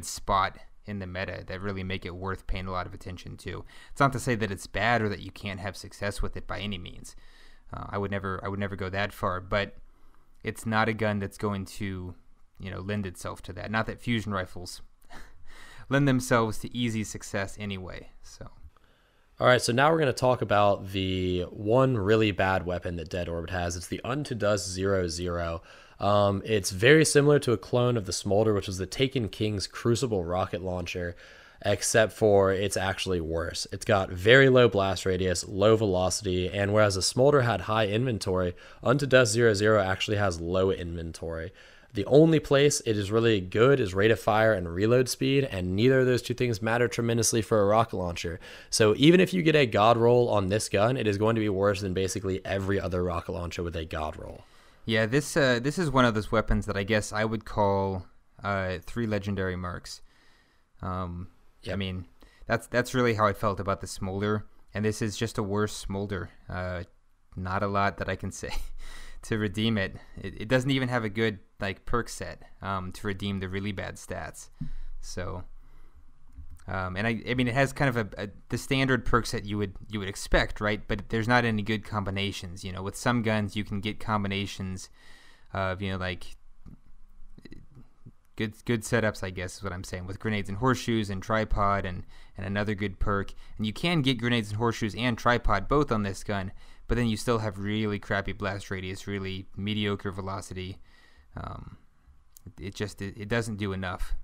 spot in the meta that really make it worth paying a lot of attention to. It's not to say that it's bad or that you can't have success with it by any means. I would never go that far, but it's not a gun that's going to, you know, lend itself to that. Not that fusion rifles lend themselves to easy success anyway. So, all right, so now we're going to talk about the one really bad weapon that Dead Orbit has. It's the Unto Dust 00. It's very similar to a clone of the Smolder, which was the Taken King's Crucible rocket launcher, except for it's actually worse. It's got very low blast radius, low velocity, and whereas the Smolder had high inventory, Unto Dust 00 actually has low inventory. The only place it is really good is rate of fire and reload speed, and neither of those two things matter tremendously for a rocket launcher. So even if you get a God roll on this gun, it is going to be worse than basically every other rocket launcher with a God roll. Yeah, this is one of those weapons that I guess I would call 3 legendary marks. Yep. I mean, that's really how I felt about the Smolder, and this is just a worse Smolder. Not a lot that I can say to redeem it. It doesn't even have a good perk set to redeem the really bad stats. So, and I mean, it has kind of the standard perk set you would expect, right? But there's not any good combinations. You know, with some guns you can get combinations of, you know, like good setups, I guess is what I'm saying, with grenades and horseshoes and tripod and another good perk. And you can get grenades and horseshoes and tripod both on this gun, but then you still have really crappy blast radius, really mediocre velocity. It doesn't do enough.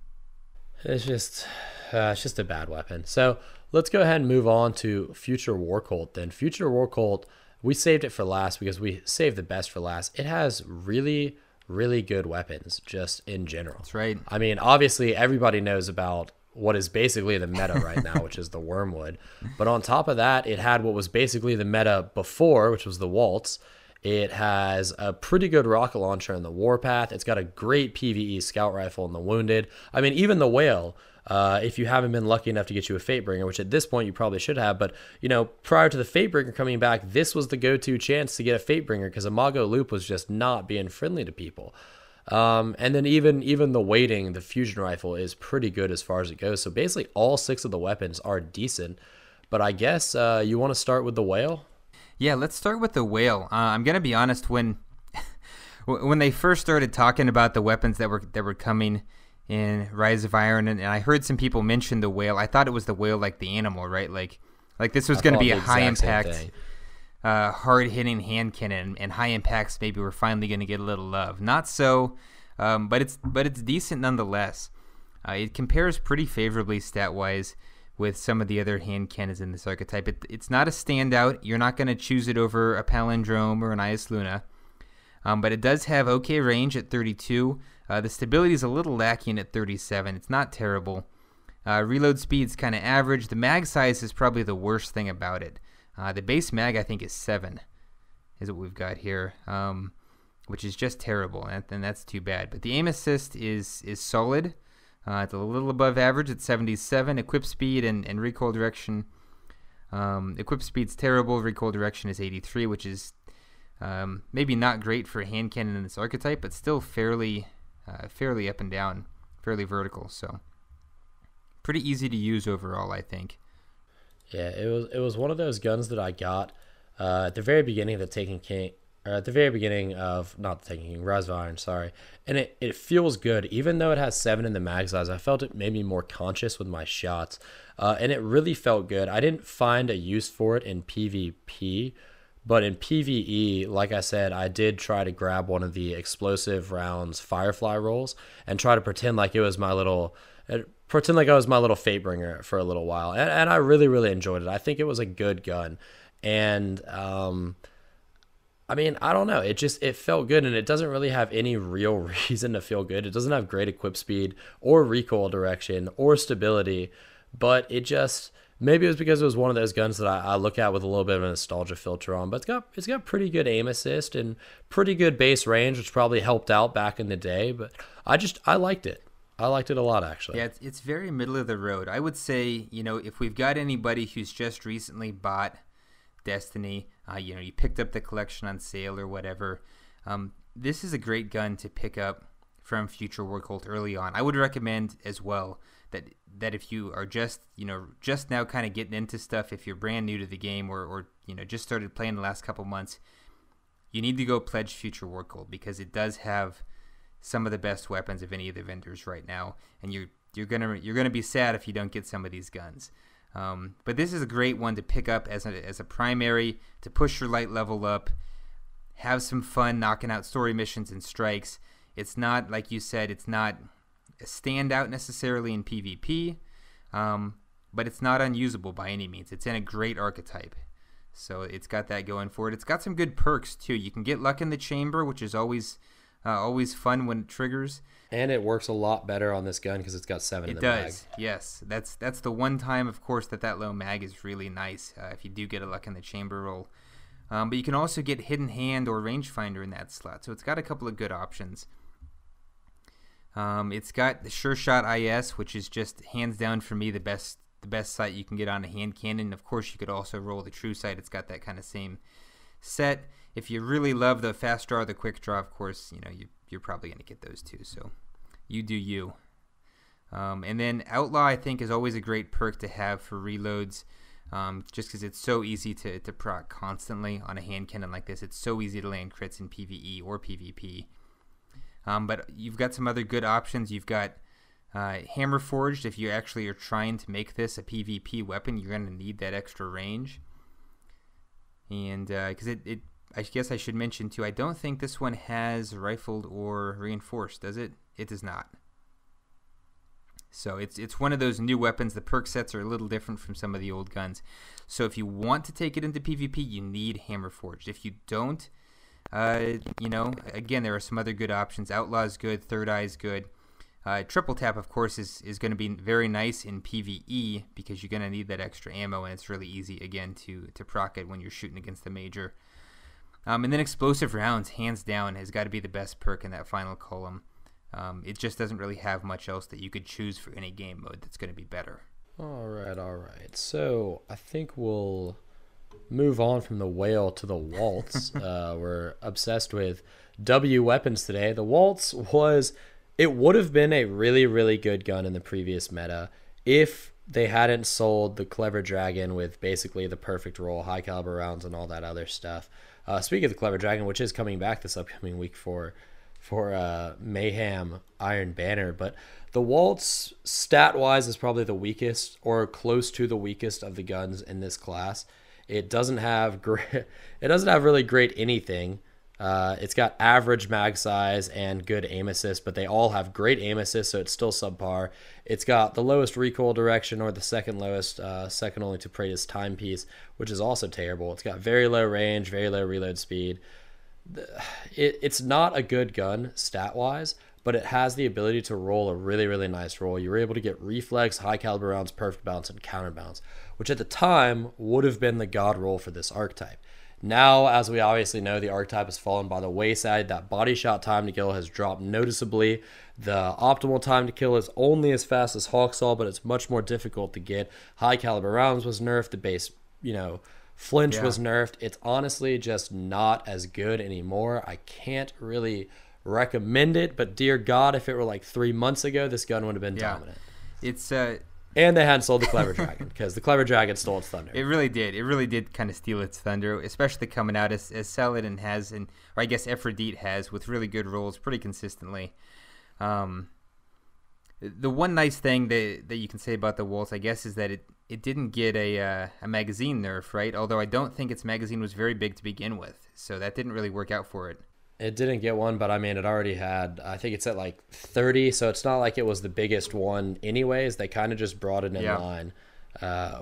It's just a bad weapon. So let's go ahead and move on to Future War Cult. Then Future War Cult, we saved it for last because we saved the best for last. It has really, really good weapons just in general. That's right. I mean, obviously everybody knows about what is basically the meta right now, which is the Wormwood. But on top of that, it had what was basically the meta before, which was the Waltz. It has a pretty good rocket launcher in the Warpath. It's got a great PvE scout rifle in the Wounded. I mean, even the Whale, if you haven't been lucky enough to get you a Fatebringer, which at this point you probably should have, but, you know, prior to the Fatebringer coming back, this was the go-to chance to get a Fatebringer because Imago Loop was just not being friendly to people. And then even the weighting, the fusion rifle is pretty good as far as it goes. So basically all 6 of the weapons are decent. But I guess you want to start with the Whale? Yeah, let's start with the Whale. I'm gonna be honest, when they first started talking about the weapons that were coming in Rise of Iron, and I heard some people mention the Whale, I thought it was the Whale like the animal, right? Like this was gonna be a high impact, hard hitting hand cannon, and high impacts maybe we're finally gonna get a little love. Not so, but it's decent nonetheless. It compares pretty favorably stat wise with some of the other hand cannons in this archetype. It's not a standout. You're not going to choose it over a Palindrome or an Ias Luna. But it does have okay range at 32. The stability is a little lacking at 37. It's not terrible. Reload speed's kind of average. The mag size is probably the worst thing about it. The base mag, I think, is 7, is what we've got here, which is just terrible, and that's too bad. But the aim assist is solid. It's a little above average at 77. Equip speed and recoil direction. Equip speed's terrible. Recoil direction is 83, which is maybe not great for a hand cannon in this archetype, but still fairly up and down, fairly vertical. So pretty easy to use overall, I think. Yeah, it was one of those guns that I got at the very beginning of the Taken King, or at the very beginning of, not the Taken King, Rise of Iron, sorry. And it feels good. Even though it has 7 in the mag size, I felt it made me more conscious with my shots. And it really felt good. I didn't find a use for it in PvP, but in PvE, like I said, I did try to grab one of the explosive rounds Firefly rolls and try to pretend like I was my little Fatebringer for a little while. And I really, really enjoyed it. I think it was a good gun. And I mean, I don't know. It felt good, and it doesn't really have any real reason to feel good. It doesn't have great equip speed or recoil direction or stability, but maybe it was because it was one of those guns that I look at with a little bit of a nostalgia filter on. But it's got pretty good aim assist and pretty good base range, which probably helped out back in the day. But I liked it. I liked it a lot, actually. Yeah, it's very middle of the road. I would say, if we've got anybody who's just recently bought Destiny, you picked up the collection on sale or whatever, this is a great gun to pick up from Future War Cult early on. I would recommend as well that if you are just now kind of getting into stuff, if you're brand new to the game or just started playing the last couple months, you need to go pledge Future War Cult, because it does have some of the best weapons of any of the vendors right now, and you're gonna be sad if you don't get some of these guns. But this is a great one to pick up as a primary, to push your light level up, have some fun knocking out story missions and strikes. It's not, like you said, it's not a standout necessarily in PvP, but it's not unusable by any means. It's in a great archetype, so it's got that going for it. It's got some good perks too. You can get Luck in the Chamber, which is always fun when it triggers. And it works a lot better on this gun because it's got 7 in the mag. It does, yes. That's the one time, of course, that low mag is really nice if you do get a Luck in the Chamber roll. But you can also get Hidden Hand or Rangefinder in that slot, so it's got a couple of good options. It's got the Sure Shot IS, which is just hands down for me the best sight you can get on a hand cannon. Of course, you could also roll the True Sight. It's got that kind of same set. If you really love the fast draw or the quick draw, of course, you're probably going to get those too. So you do you. And then Outlaw, I think, is always a great perk to have for reloads, just because it's so easy to proc constantly on a hand cannon like this. It's so easy to land crits in PvE or PvP. But you've got some other good options. You've got Hammer Forged. If you actually are trying to make this a PvP weapon, you're going to need that extra range. And because I guess I should mention too, I don't think this one has rifled or reinforced, does it? It does not. So it's one of those new weapons. The perk sets are a little different from some of the old guns. So if you want to take it into PvP, you need Hammer Forged. If you don't, again, there are some other good options. Outlaw is good. Third Eye is good. Triple Tap, of course, is going to be very nice in PvE because you're going to need that extra ammo, and it's really easy, again, to proc it when you're shooting against the Major. And then Explosive Rounds, hands down, has got to be the best perk in that final column. It just doesn't really have much else that you could choose for any game mode that's going to be better. All right. So I think we'll move on from the Whale to the Waltz. We're obsessed with W weapons today. The Waltz would have been a really, really good gun in the previous meta if they hadn't sold the Clever Dragon with basically the perfect roll, high caliber rounds, and all that other stuff. Speaking of the Clever Dragon, which is coming back this upcoming week for Mayhem Iron Banner, but the Waltz stat-wise is probably the weakest or close to the weakest of the guns in this class. It doesn't have really great anything. It's got average mag size and good aim assist, but they all have great aim assist, so it's still subpar. It's got the lowest recoil direction, or the second lowest, second only to Praetor's Timepiece, which is also terrible. It's got very low range, very low reload speed. It's not a good gun stat-wise, but it has the ability to roll a really, really nice roll. You were able to get reflex, high caliber rounds, perfect balance, and counterbalance, which at the time would have been the god roll for this archetype. Now, as we obviously know, the archetype has fallen by the wayside. That body shot time to kill has dropped noticeably. The optimal time to kill is only as fast as Hawksaw, but it's much more difficult to get. High caliber rounds was nerfed. The base, flinch was nerfed. It's honestly just not as good anymore. I can't really recommend it, but dear God, if it were like 3 months ago, this gun would have been dominant. It's and they hadn't sold the Clever Dragon because the Clever Dragon stole its thunder. It really did. It really did kind of steal its thunder, especially coming out as Saladin has, or I guess Aphrodite has, with really good rolls pretty consistently. The one nice thing that you can say about the Waltz, I guess, is that it didn't get a magazine nerf, right? Although I don't think its magazine was very big to begin with, so that didn't really work out for it. It didn't get one, but I mean, it already had, I think it's at like 30, so it's not like it was the biggest one anyways. They kind of just brought it in line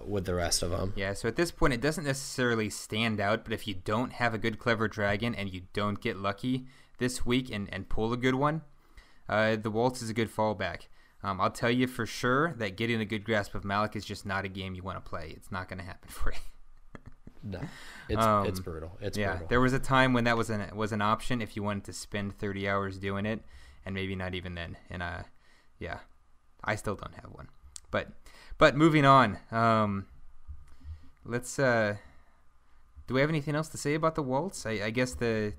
with the rest of them. Yeah, so at this point, it doesn't necessarily stand out, but if you don't have a good Clever Dragon and you don't get lucky this week and pull a good one, the Waltz is a good fallback. I'll tell you for sure that getting a good grasp of Malik is just not a game you want to play. It's not going to happen for you. No, it's brutal. It's brutal. There was a time when that was an option if you wanted to spend 30 hours doing it, and maybe not even then. And I still don't have one. But moving on. Let's. Do we have anything else to say about the Waltz? I guess you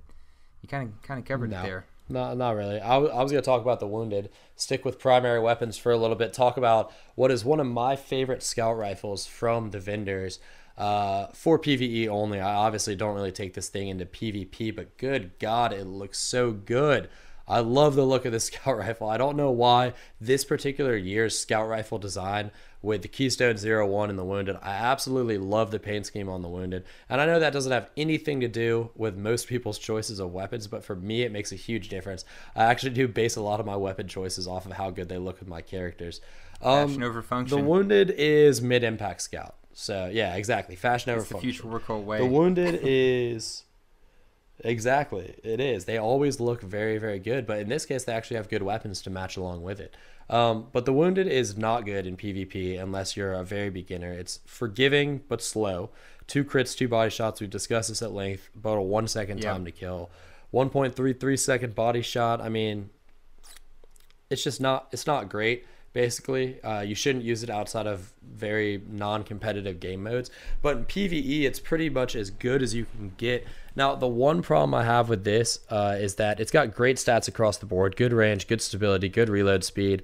kind of covered it there. No, not really. I was going to talk about the Wounded. Stick with primary weapons for a little bit. Talk about what is one of my favorite scout rifles from the vendors. For PvE only. I obviously don't really take this thing into PvP, but good God, it looks so good. I love the look of this scout rifle. I don't know why this particular year's scout rifle design with the Keystone 01 and the Wounded, I absolutely love the paint scheme on the Wounded. And I know that doesn't have anything to do with most people's choices of weapons, but for me, it makes a huge difference. I actually do base a lot of my weapon choices off of how good they look with my characters. Fashion over function. The Wounded is mid-impact scout. So, yeah, exactly. Fashion over function. The future work way. The Wounded is... Exactly. It is. They always look very, very good. But in this case, they actually have good weapons to match along with it. But the Wounded is not good in PvP unless you're a very beginner. It's forgiving but slow. 2 crits, 2 body shots. We've discussed this at length. About a 1 second time to kill. 1.33 second body shot. I mean, it's not great. Basically, you shouldn't use it outside of very non-competitive game modes. But in PvE, it's pretty much as good as you can get. Now, the one problem I have with this is that it's got great stats across the board. Good range, good stability, good reload speed.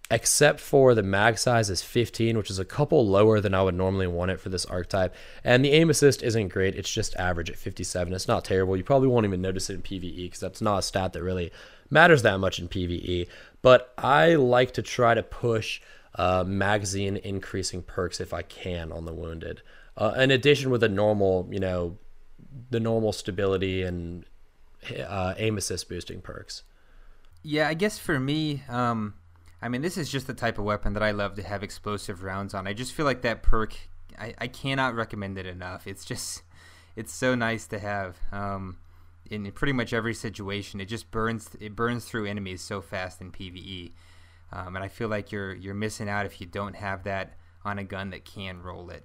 Except for the mag size is 15, which is a couple lower than I would normally want it for this archetype. And the aim assist isn't great. It's just average at 57. It's not terrible. You probably won't even notice it in PvE because that's not a stat that really matters that much in PvE. But I like to try to push magazine increasing perks if I can on the Wounded. In addition with the normal stability and aim assist boosting perks. Yeah, I guess for me, this is just the type of weapon that I love to have explosive rounds on. I just feel like that perk, I cannot recommend it enough. It's so nice to have. In pretty much every situation, it just burns through enemies so fast in PvE, and I feel like you're missing out if you don't have that on a gun that can roll it.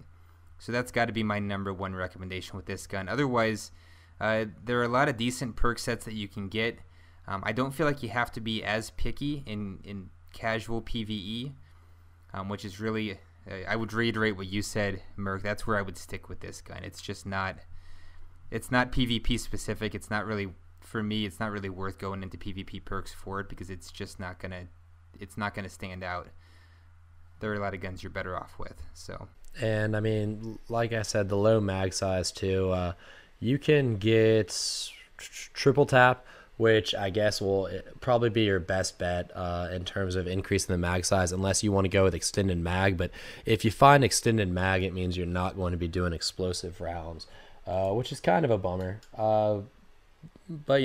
So that's got to be my number one recommendation with this gun. Otherwise, there are a lot of decent perk sets that you can get. I don't feel like you have to be as picky in casual PvE, which is really, I would reiterate what you said, Merc. That's where I would stick with this gun. It's just not. It's not PvP specific. It's not really, for me, it's not really worth going into PvP perks for it because it's just not gonna stand out. There are a lot of guns you're better off with. So. And I mean, like I said, the low mag size too. You can get triple tap, which I guess will probably be your best bet in terms of increasing the mag size, unless you want to go with extended mag. But if you find extended mag, it means you're not going to be doing explosive rounds. Which is kind of a bummer. But,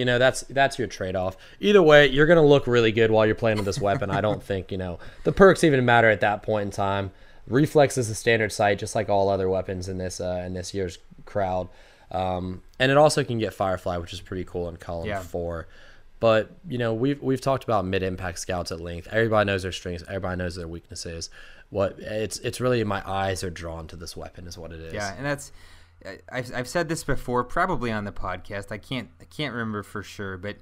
that's your trade-off. Either way, you're going to look really good while you're playing with this weapon. I don't think, the perks even matter at that point in time. Reflex is the standard sight, just like all other weapons in this year's crowd. And it also can get Firefly, which is pretty cool in column 4. But we've talked about mid-impact scouts at length. Everybody knows their strengths. Everybody knows their weaknesses. It's really my eyes are drawn to this weapon is what it is. Yeah, and that's I've said this before, probably on the podcast. I can't remember for sure, but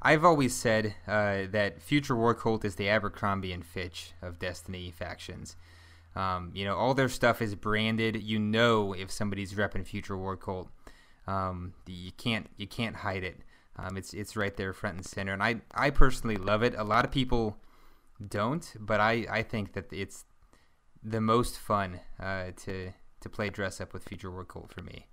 I've always said that Future War Cult is the Abercrombie and Fitch of Destiny factions. All their stuff is branded. If somebody's repping Future War Cult, you can't hide it. It's right there front and center, and I personally love it. A lot of people don't, but I think that it's the most fun to play dress up with Future War Cult for me.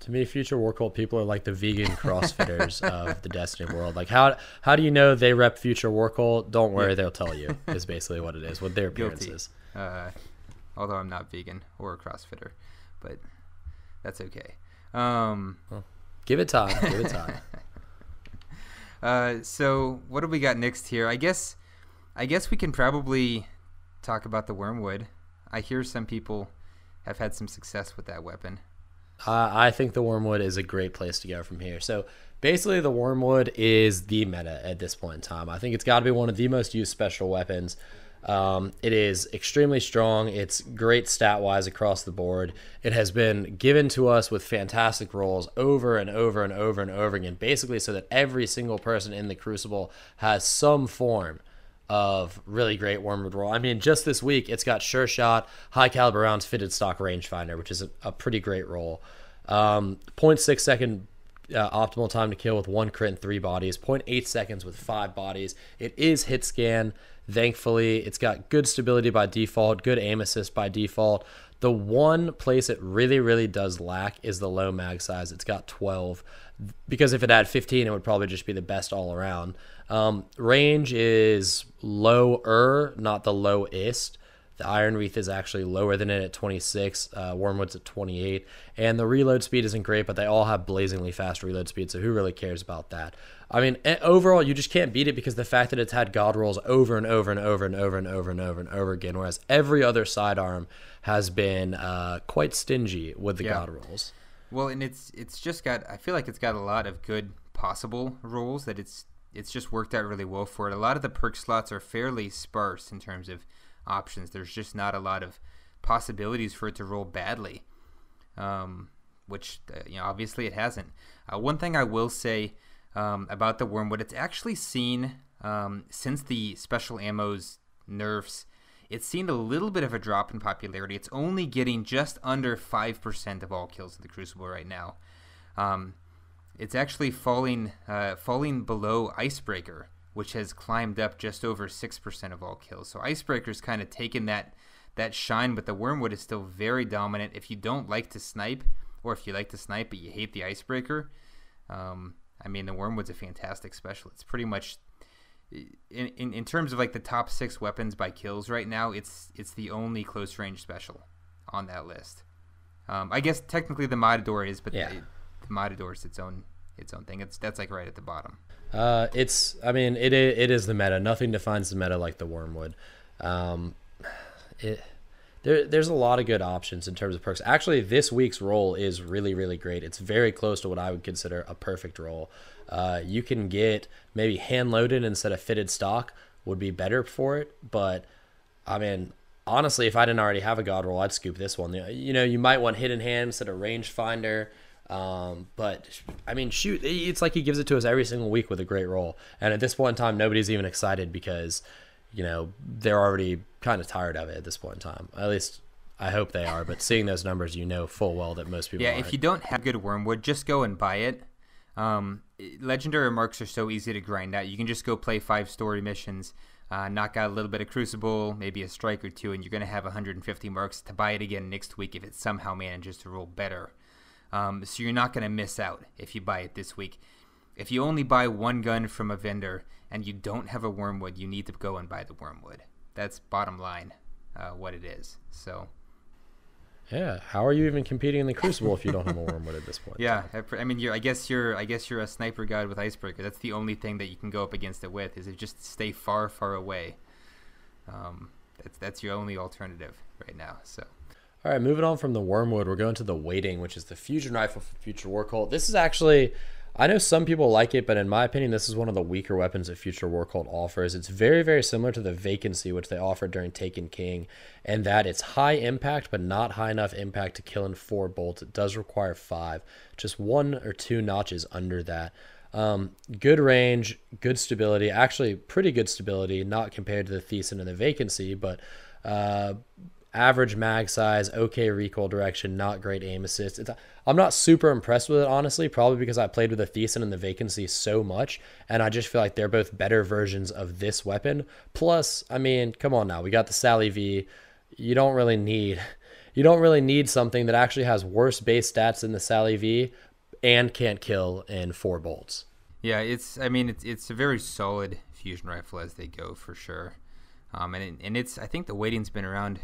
To me, Future War Cult people are like the vegan CrossFitters of the Destiny world. Like how do you know they rep Future War Cult? Don't worry, they'll tell you. Is basically what it is with their appearances. Although I'm not vegan or a CrossFitter, but that's okay. Well, give it time. Give it time. So what do we got next here? I guess we can probably talk about the Wormwood. I hear some people have had some success with that weapon. I think the Wormwood is a great place to go from here. So basically the Wormwood is the meta at this point in time. I think it's got to be one of the most used special weapons. It is extremely strong. It's great stat-wise across the board. It has been given to us with fantastic rolls over and over and over and over again, basically so that every single person in the Crucible has some form of really great Wormwood roll. I mean, just this week, it's got Sure Shot, high caliber rounds, fitted stock rangefinder, which is a pretty great roll. 0.6 second optimal time to kill with 1 crit and 3 bodies, 0.8 seconds with 5 bodies. It is hit scan, thankfully. It's got good stability by default, good aim assist by default. The one place it really, really does lack is the low mag size. It's got 12, because if it had 15, it would probably just be the best all around. Range is lower, not the lowest. The Iron Wreath is actually lower than it at 26. Wormwood's at 28. And the reload speed isn't great, but they all have blazingly fast reload speed, so who really cares about that? I mean, overall, you just can't beat it because the fact that it's had God rolls over and over and over and over and over and over and over again, whereas every other sidearm has been quite stingy with the God rolls. Well, and it's just got, I feel like it's got a lot of good possible rolls that it's just worked out really well for it. A lot of the perk slots are fairly sparse in terms of options. There's just not a lot of possibilities for it to roll badly, which obviously it hasn't. One thing I will say about the Wormwood, it's actually seen since the special ammo's nerfs, it's seen a little bit of a drop in popularity. It's only getting just under 5% of all kills in the Crucible right now. It's actually falling below Icebreaker, which has climbed up just over 6% of all kills. So Icebreaker's kind of taken that shine, but the Wormwood is still very dominant. If you don't like to snipe, or if you like to snipe but you hate the Icebreaker, I mean, the Wormwood's a fantastic special. It's pretty much, in terms of like the top 6 weapons by kills right now, it's the only close range special on that list. I guess technically the Matador is, but the Matador is its own thing. That's like right at the bottom. It is the meta. Nothing defines the meta like the Wormwood. There's a lot of good options in terms of perks. Actually, this week's roll is really, really great. It's very close to what I would consider a perfect roll. You can get maybe hand-loaded instead of fitted stock would be better for it. But, I mean, honestly, if I didn't already have a God roll, I'd scoop this one. You might want hidden hand instead of rangefinder. But, I mean, shoot, it's like he gives it to us every single week with a great roll. And at this point in time, nobody's even excited because they're already kind of tired of it at this point in time. At least I hope they are, but seeing those numbers, full well that most people aren't. If you don't have good Wormwood, just go and buy it. Legendary marks are so easy to grind out. You can just go play 5 story missions, knock out a little bit of Crucible, maybe a strike or 2, and you're going to have 150 marks to buy it again next week if it somehow manages to roll better. So you're not going to miss out if you buy it this week. If you only buy one gun from a vendor and you don't have a Wormwood, you need to go and buy the Wormwood. That's bottom line, what it is. So, yeah, how are you even competing in the Crucible if you don't have a Wormwood at this point? Yeah, I mean, I guess you're a sniper god with Icebreaker. That's the only thing that you can go up against it with, is it just stay far, far away. That's your only alternative right now. So. All right, moving on from the Wormwood, we're going to the Waiting, which is the fusion rifle for Future War Cult. This is actually I know some people like it, but in my opinion, this is one of the weaker weapons that Future War Cult offers. It's very, very similar to the Vacancy, which they offered during Taken King, and that it's high impact, but not high enough impact to kill in 4 bolts. It does require 5, just 1 or 2 notches under that. Good range, good stability, actually pretty good stability, not compared to the Thesan and the Vacancy, but average mag size, okay recoil direction, not great aim assist. I'm not super impressed with it, honestly, probably because I played with the Thesan and the Vacancy so much, and I just feel like they're both better versions of this weapon. Plus, I mean, come on now, we got the Sally V. You don't really need something that actually has worse base stats than the Sally V and can't kill in 4 bolts. Yeah, it's a very solid fusion rifle as they go, for sure. And it's, I think the weighting's been around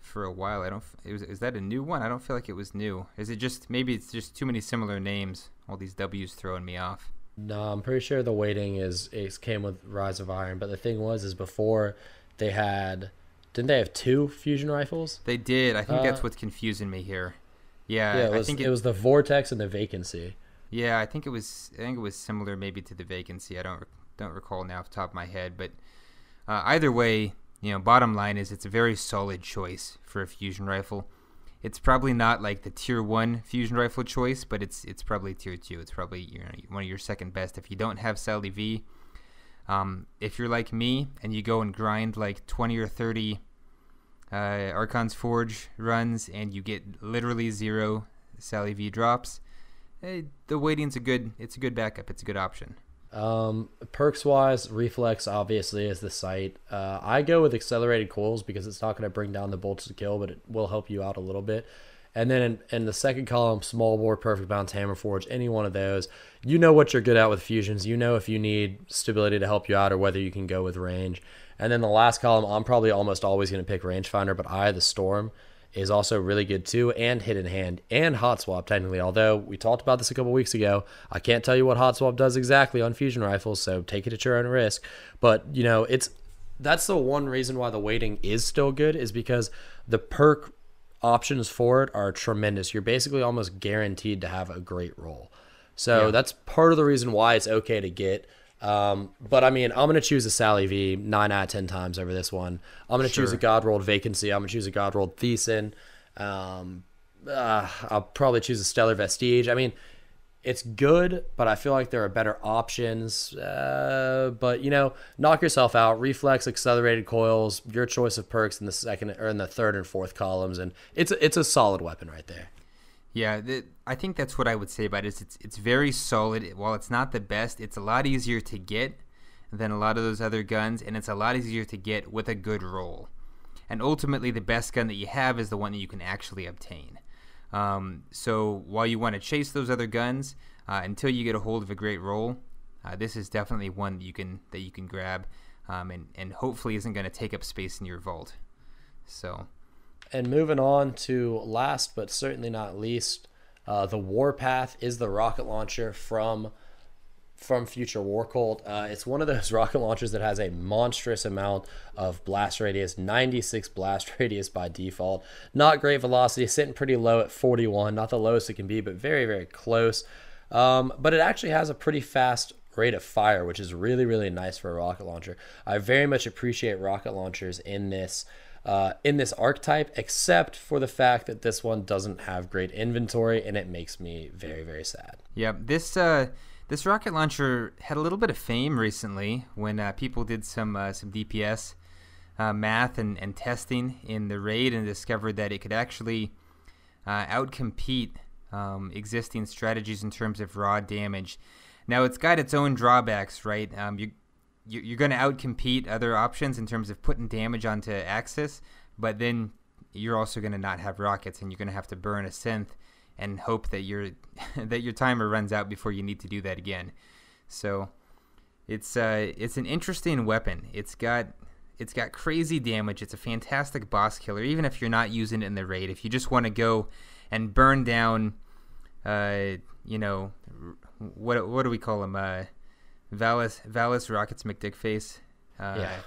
for a while. Is that a new one? I don't feel like it was new. Is it just, maybe it's just too many similar names? All these W's throwing me off. No, I'm pretty sure the weighting came with Rise of Iron, but the thing is before they had, didn't they have 2 fusion rifles? They did. I think that's what's confusing me here. Yeah, I think it was the Vortex and the Vacancy. Yeah, I think it was similar maybe to the Vacancy. I don't recall now off the top of my head, but either way, bottom line is it's a very solid choice for a fusion rifle. It's probably not like the tier 1 fusion rifle choice, but it's probably tier 2. It's probably one of your second best if you don't have Sally V. If you're like me and you go and grind like 20 or 30 Archon's Forge runs and you get literally 0 Sally V drops, the weighting's a good backup. It's a good option. Perks wise, Reflex obviously is the site. I go with Accelerated Coils because it's not going to bring down the bolts to kill, but it will help you out a little bit. And then in the second column, Small Bore, Perfect Bounce, Hammer Forge, any one of those. You know what you're good at with fusions. You know if you need stability to help you out or whether you can go with range. And then the last column, I'm probably almost always going to pick Rangefinder, but Eye of the Storm is also really good too, and Hidden Hand, and Hot Swap technically, although we talked about this a couple weeks ago. I can't tell you what Hot Swap does exactly on fusion rifles, so take it at your own risk. But, that's the one reason why the weighting is still good, is because the perk options for it are tremendous. You're basically almost guaranteed to have a great roll. So that's part of the reason why it's okay to get. But I mean, I'm going to choose a Sally V 9 out of 10 times over this one. I'm going to choose a God Rolled Vacancy. I'm going to choose a God Rolled Thesan. I'll probably choose a Stellar Vestige. I mean, it's good, but I feel like there are better options. But knock yourself out. Reflex, Accelerated Coils, your choice of perks in the second or in the third and fourth columns, and it's a solid weapon right there. Yeah, I think that's what I would say about it. It's very solid. While it's not the best, it's a lot easier to get than a lot of those other guns, and it's a lot easier to get with a good roll. And ultimately, the best gun that you have is the one that you can actually obtain. So while you want to chase those other guns until you get a hold of a great roll, this is definitely one that you can grab, and hopefully isn't going to take up space in your vault. So. And moving on to last but certainly not least, the Warpath is the rocket launcher from Future War Cult. It's one of those rocket launchers that has a monstrous amount of blast radius, 96 blast radius by default. Not great velocity, sitting pretty low at 41, not the lowest it can be, but very, very close. But it actually has a pretty fast rate of fire, which is really, really nice for a rocket launcher. I very much appreciate rocket launchers in this archetype, except for the fact that this one doesn't have great inventory, and it makes me very, very sad. Yeah, this rocket launcher had a little bit of fame recently when people did some DPS math and testing in the raid and discovered that it could actually outcompete existing strategies in terms of raw damage. Now, it's got its own drawbacks, right? You're going to outcompete other options in terms of putting damage onto Axis, but then you're also going to not have rockets, and you're going to have to burn a synth and hope that your timer runs out before you need to do that again. So it's an interesting weapon. It's got crazy damage. It's a fantastic boss killer, even if you're not using it in the raid. If you just want to go and burn down, what do we call them? Valis Rockets McDickface. Yeah.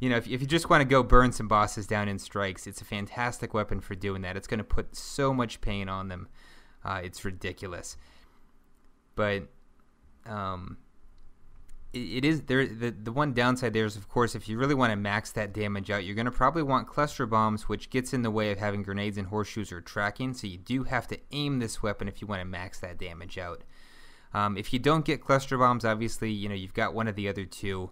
If you just want to go burn some bosses down in strikes, it's a fantastic weapon for doing that. It's going to put so much pain on them. It's ridiculous. But it is there. The one downside there is, of course, if you really want to max that damage out, you're going to probably want cluster bombs, which gets in the way of having grenades and horseshoes or tracking. So you do have to aim this weapon if you want to max that damage out. If you don't get cluster bombs, obviously, you've got one of the other two.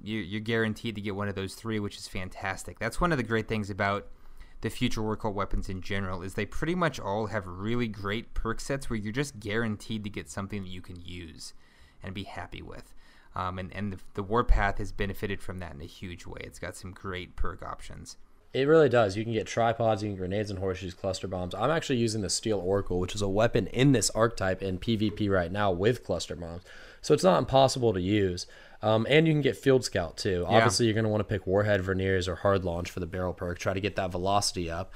You're guaranteed to get one of those three, which is fantastic. That's one of the great things about the future war cult weapons in general, is they pretty much all have really great perk sets where you're just guaranteed to get something that you can use and be happy with. And the Warpath has benefited from that in a huge way. It's got some great perk options. It really does. You can get tripods, you can get grenades and horseshoes, cluster bombs. I'm actually using the Steel Oracle, which is a weapon in this archetype in PvP right now with cluster bombs. So it's not impossible to use. And you can get Field Scout too. Yeah. Obviously, you're going to want to pick Warhead Verniers or Hard Launch for the barrel perk. Try to get that velocity up.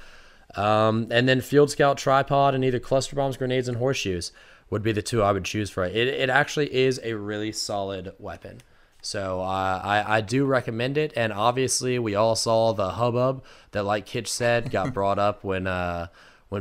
And then Field Scout, Tripod, and either cluster bombs, grenades, and horseshoes would be the two I would choose for it. It actually is a really solid weapon. So I do recommend it. And obviously, we all saw the hubbub that, like Kitch said, got brought up when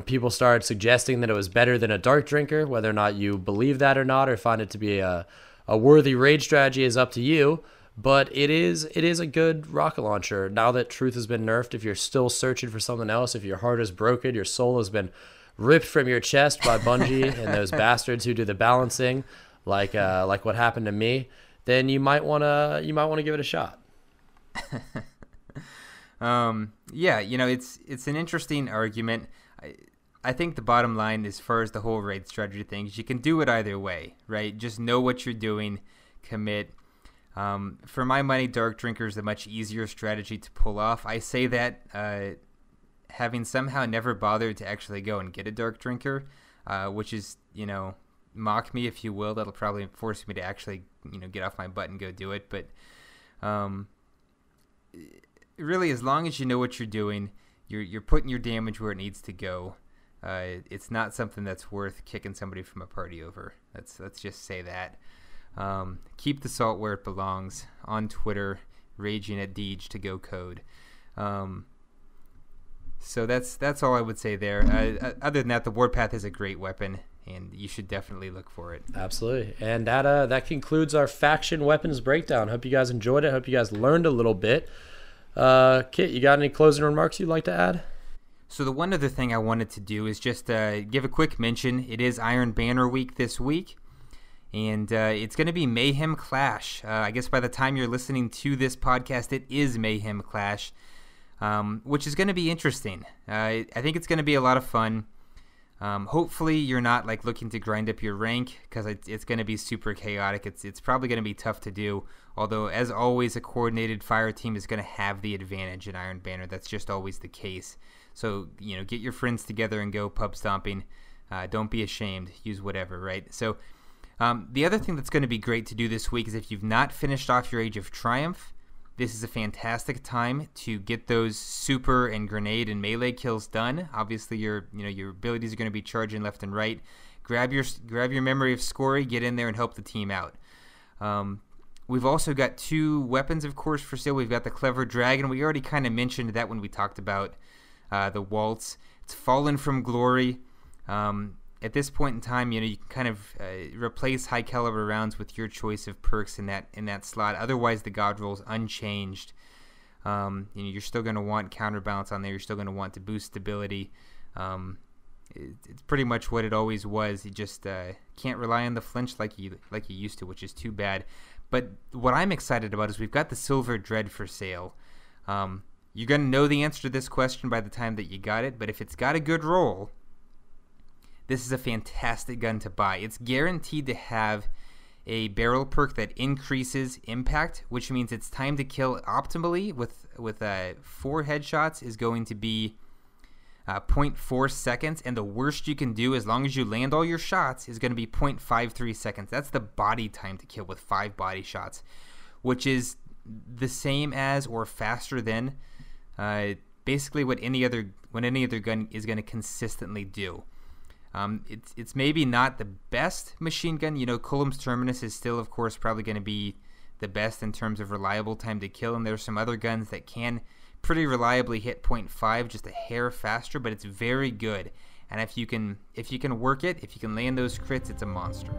people started suggesting that it was better than a Dark Drinker. Whether or not you believe that or not, or find it to be a worthy raid strategy is up to you. But it is a good rocket launcher. Now that Truth has been nerfed, if you're still searching for something else, if your heart is broken, your soul has been ripped from your chest by Bungie and those bastards who do the balancing, like what happened to me, then you might wanna give it a shot. Yeah, it's an interesting argument. I think the bottom line, as far as the whole raid strategy thing, is you can do it either way, right? Just know what you're doing, commit. For my money, Dark Drinker is a much easier strategy to pull off. I say that having somehow never bothered to actually go and get a Dark Drinker, which is, mock me if you will. That'll probably force me to actually, get off my butt and go do it. But really, as long as you know what you're doing, you're putting your damage where it needs to go. It's not something that's worth kicking somebody from a party over. Let's just say that. Keep the salt where it belongs. On Twitter, raging at Deej to go code. So that's all I would say there. Other than that, the Warpath is a great weapon, and you should definitely look for it. Absolutely. And that concludes our faction weapons breakdown. Hope you guys enjoyed it. Hope you guys learned a little bit. Kit, you got any closing remarks you'd like to add? So the one other thing I wanted to do is just give a quick mention. It is Iron Banner week this week, and it's going to be Mayhem Clash. I guess by the time you're listening to this podcast, it is Mayhem Clash, which is going to be interesting. I think it's going to be a lot of fun. Hopefully you're not looking to grind up your rank, because it's going to be super chaotic. It's probably going to be tough to do, although as always a coordinated fire team is going to have the advantage in Iron Banner. That's just always the case. So, get your friends together and go pub stomping. Don't be ashamed. Use whatever, right? So the other thing that's going to be great to do this week is if you've not finished off your Age of Triumph, this is a fantastic time to get those super and grenade and melee kills done. Obviously, your abilities are going to be charging left and right. Grab your Memory of Scory, get in there and help the team out. We've also got two weapons, of course, for sale. We've got the Clever Dragon. We already kind of mentioned that when we talked about the Waltz. It's Fallen from Glory. At this point in time, you can kind of replace high caliber rounds with your choice of perks in that slot. Otherwise, the God roll's unchanged. You're still going to want counterbalance on there. You're still going to want to boost stability. It's pretty much what it always was. You just can't rely on the flinch like you used to, which is too bad. But what I'm excited about is we've got the Silver Dread for sale. You're going to know the answer to this question by the time that you got it, but if it's got a good roll, this is a fantastic gun to buy. It's guaranteed to have a barrel perk that increases impact, which means its time to kill optimally with 4 headshots is going to be 0.4 seconds, and the worst you can do, as long as you land all your shots, is going to be 0.53 seconds. That's the body time to kill with 5 body shots, which is the same as or faster than basically what any other gun is going to consistently do. It's maybe not the best machine gun. Cullum's Terminus is still, of course, probably going to be the best in terms of reliable time to kill, and there's some other guns that can pretty reliably hit 0.5, just a hair faster, but it's very good. and if you can work it, if you can land those crits, it's a monster.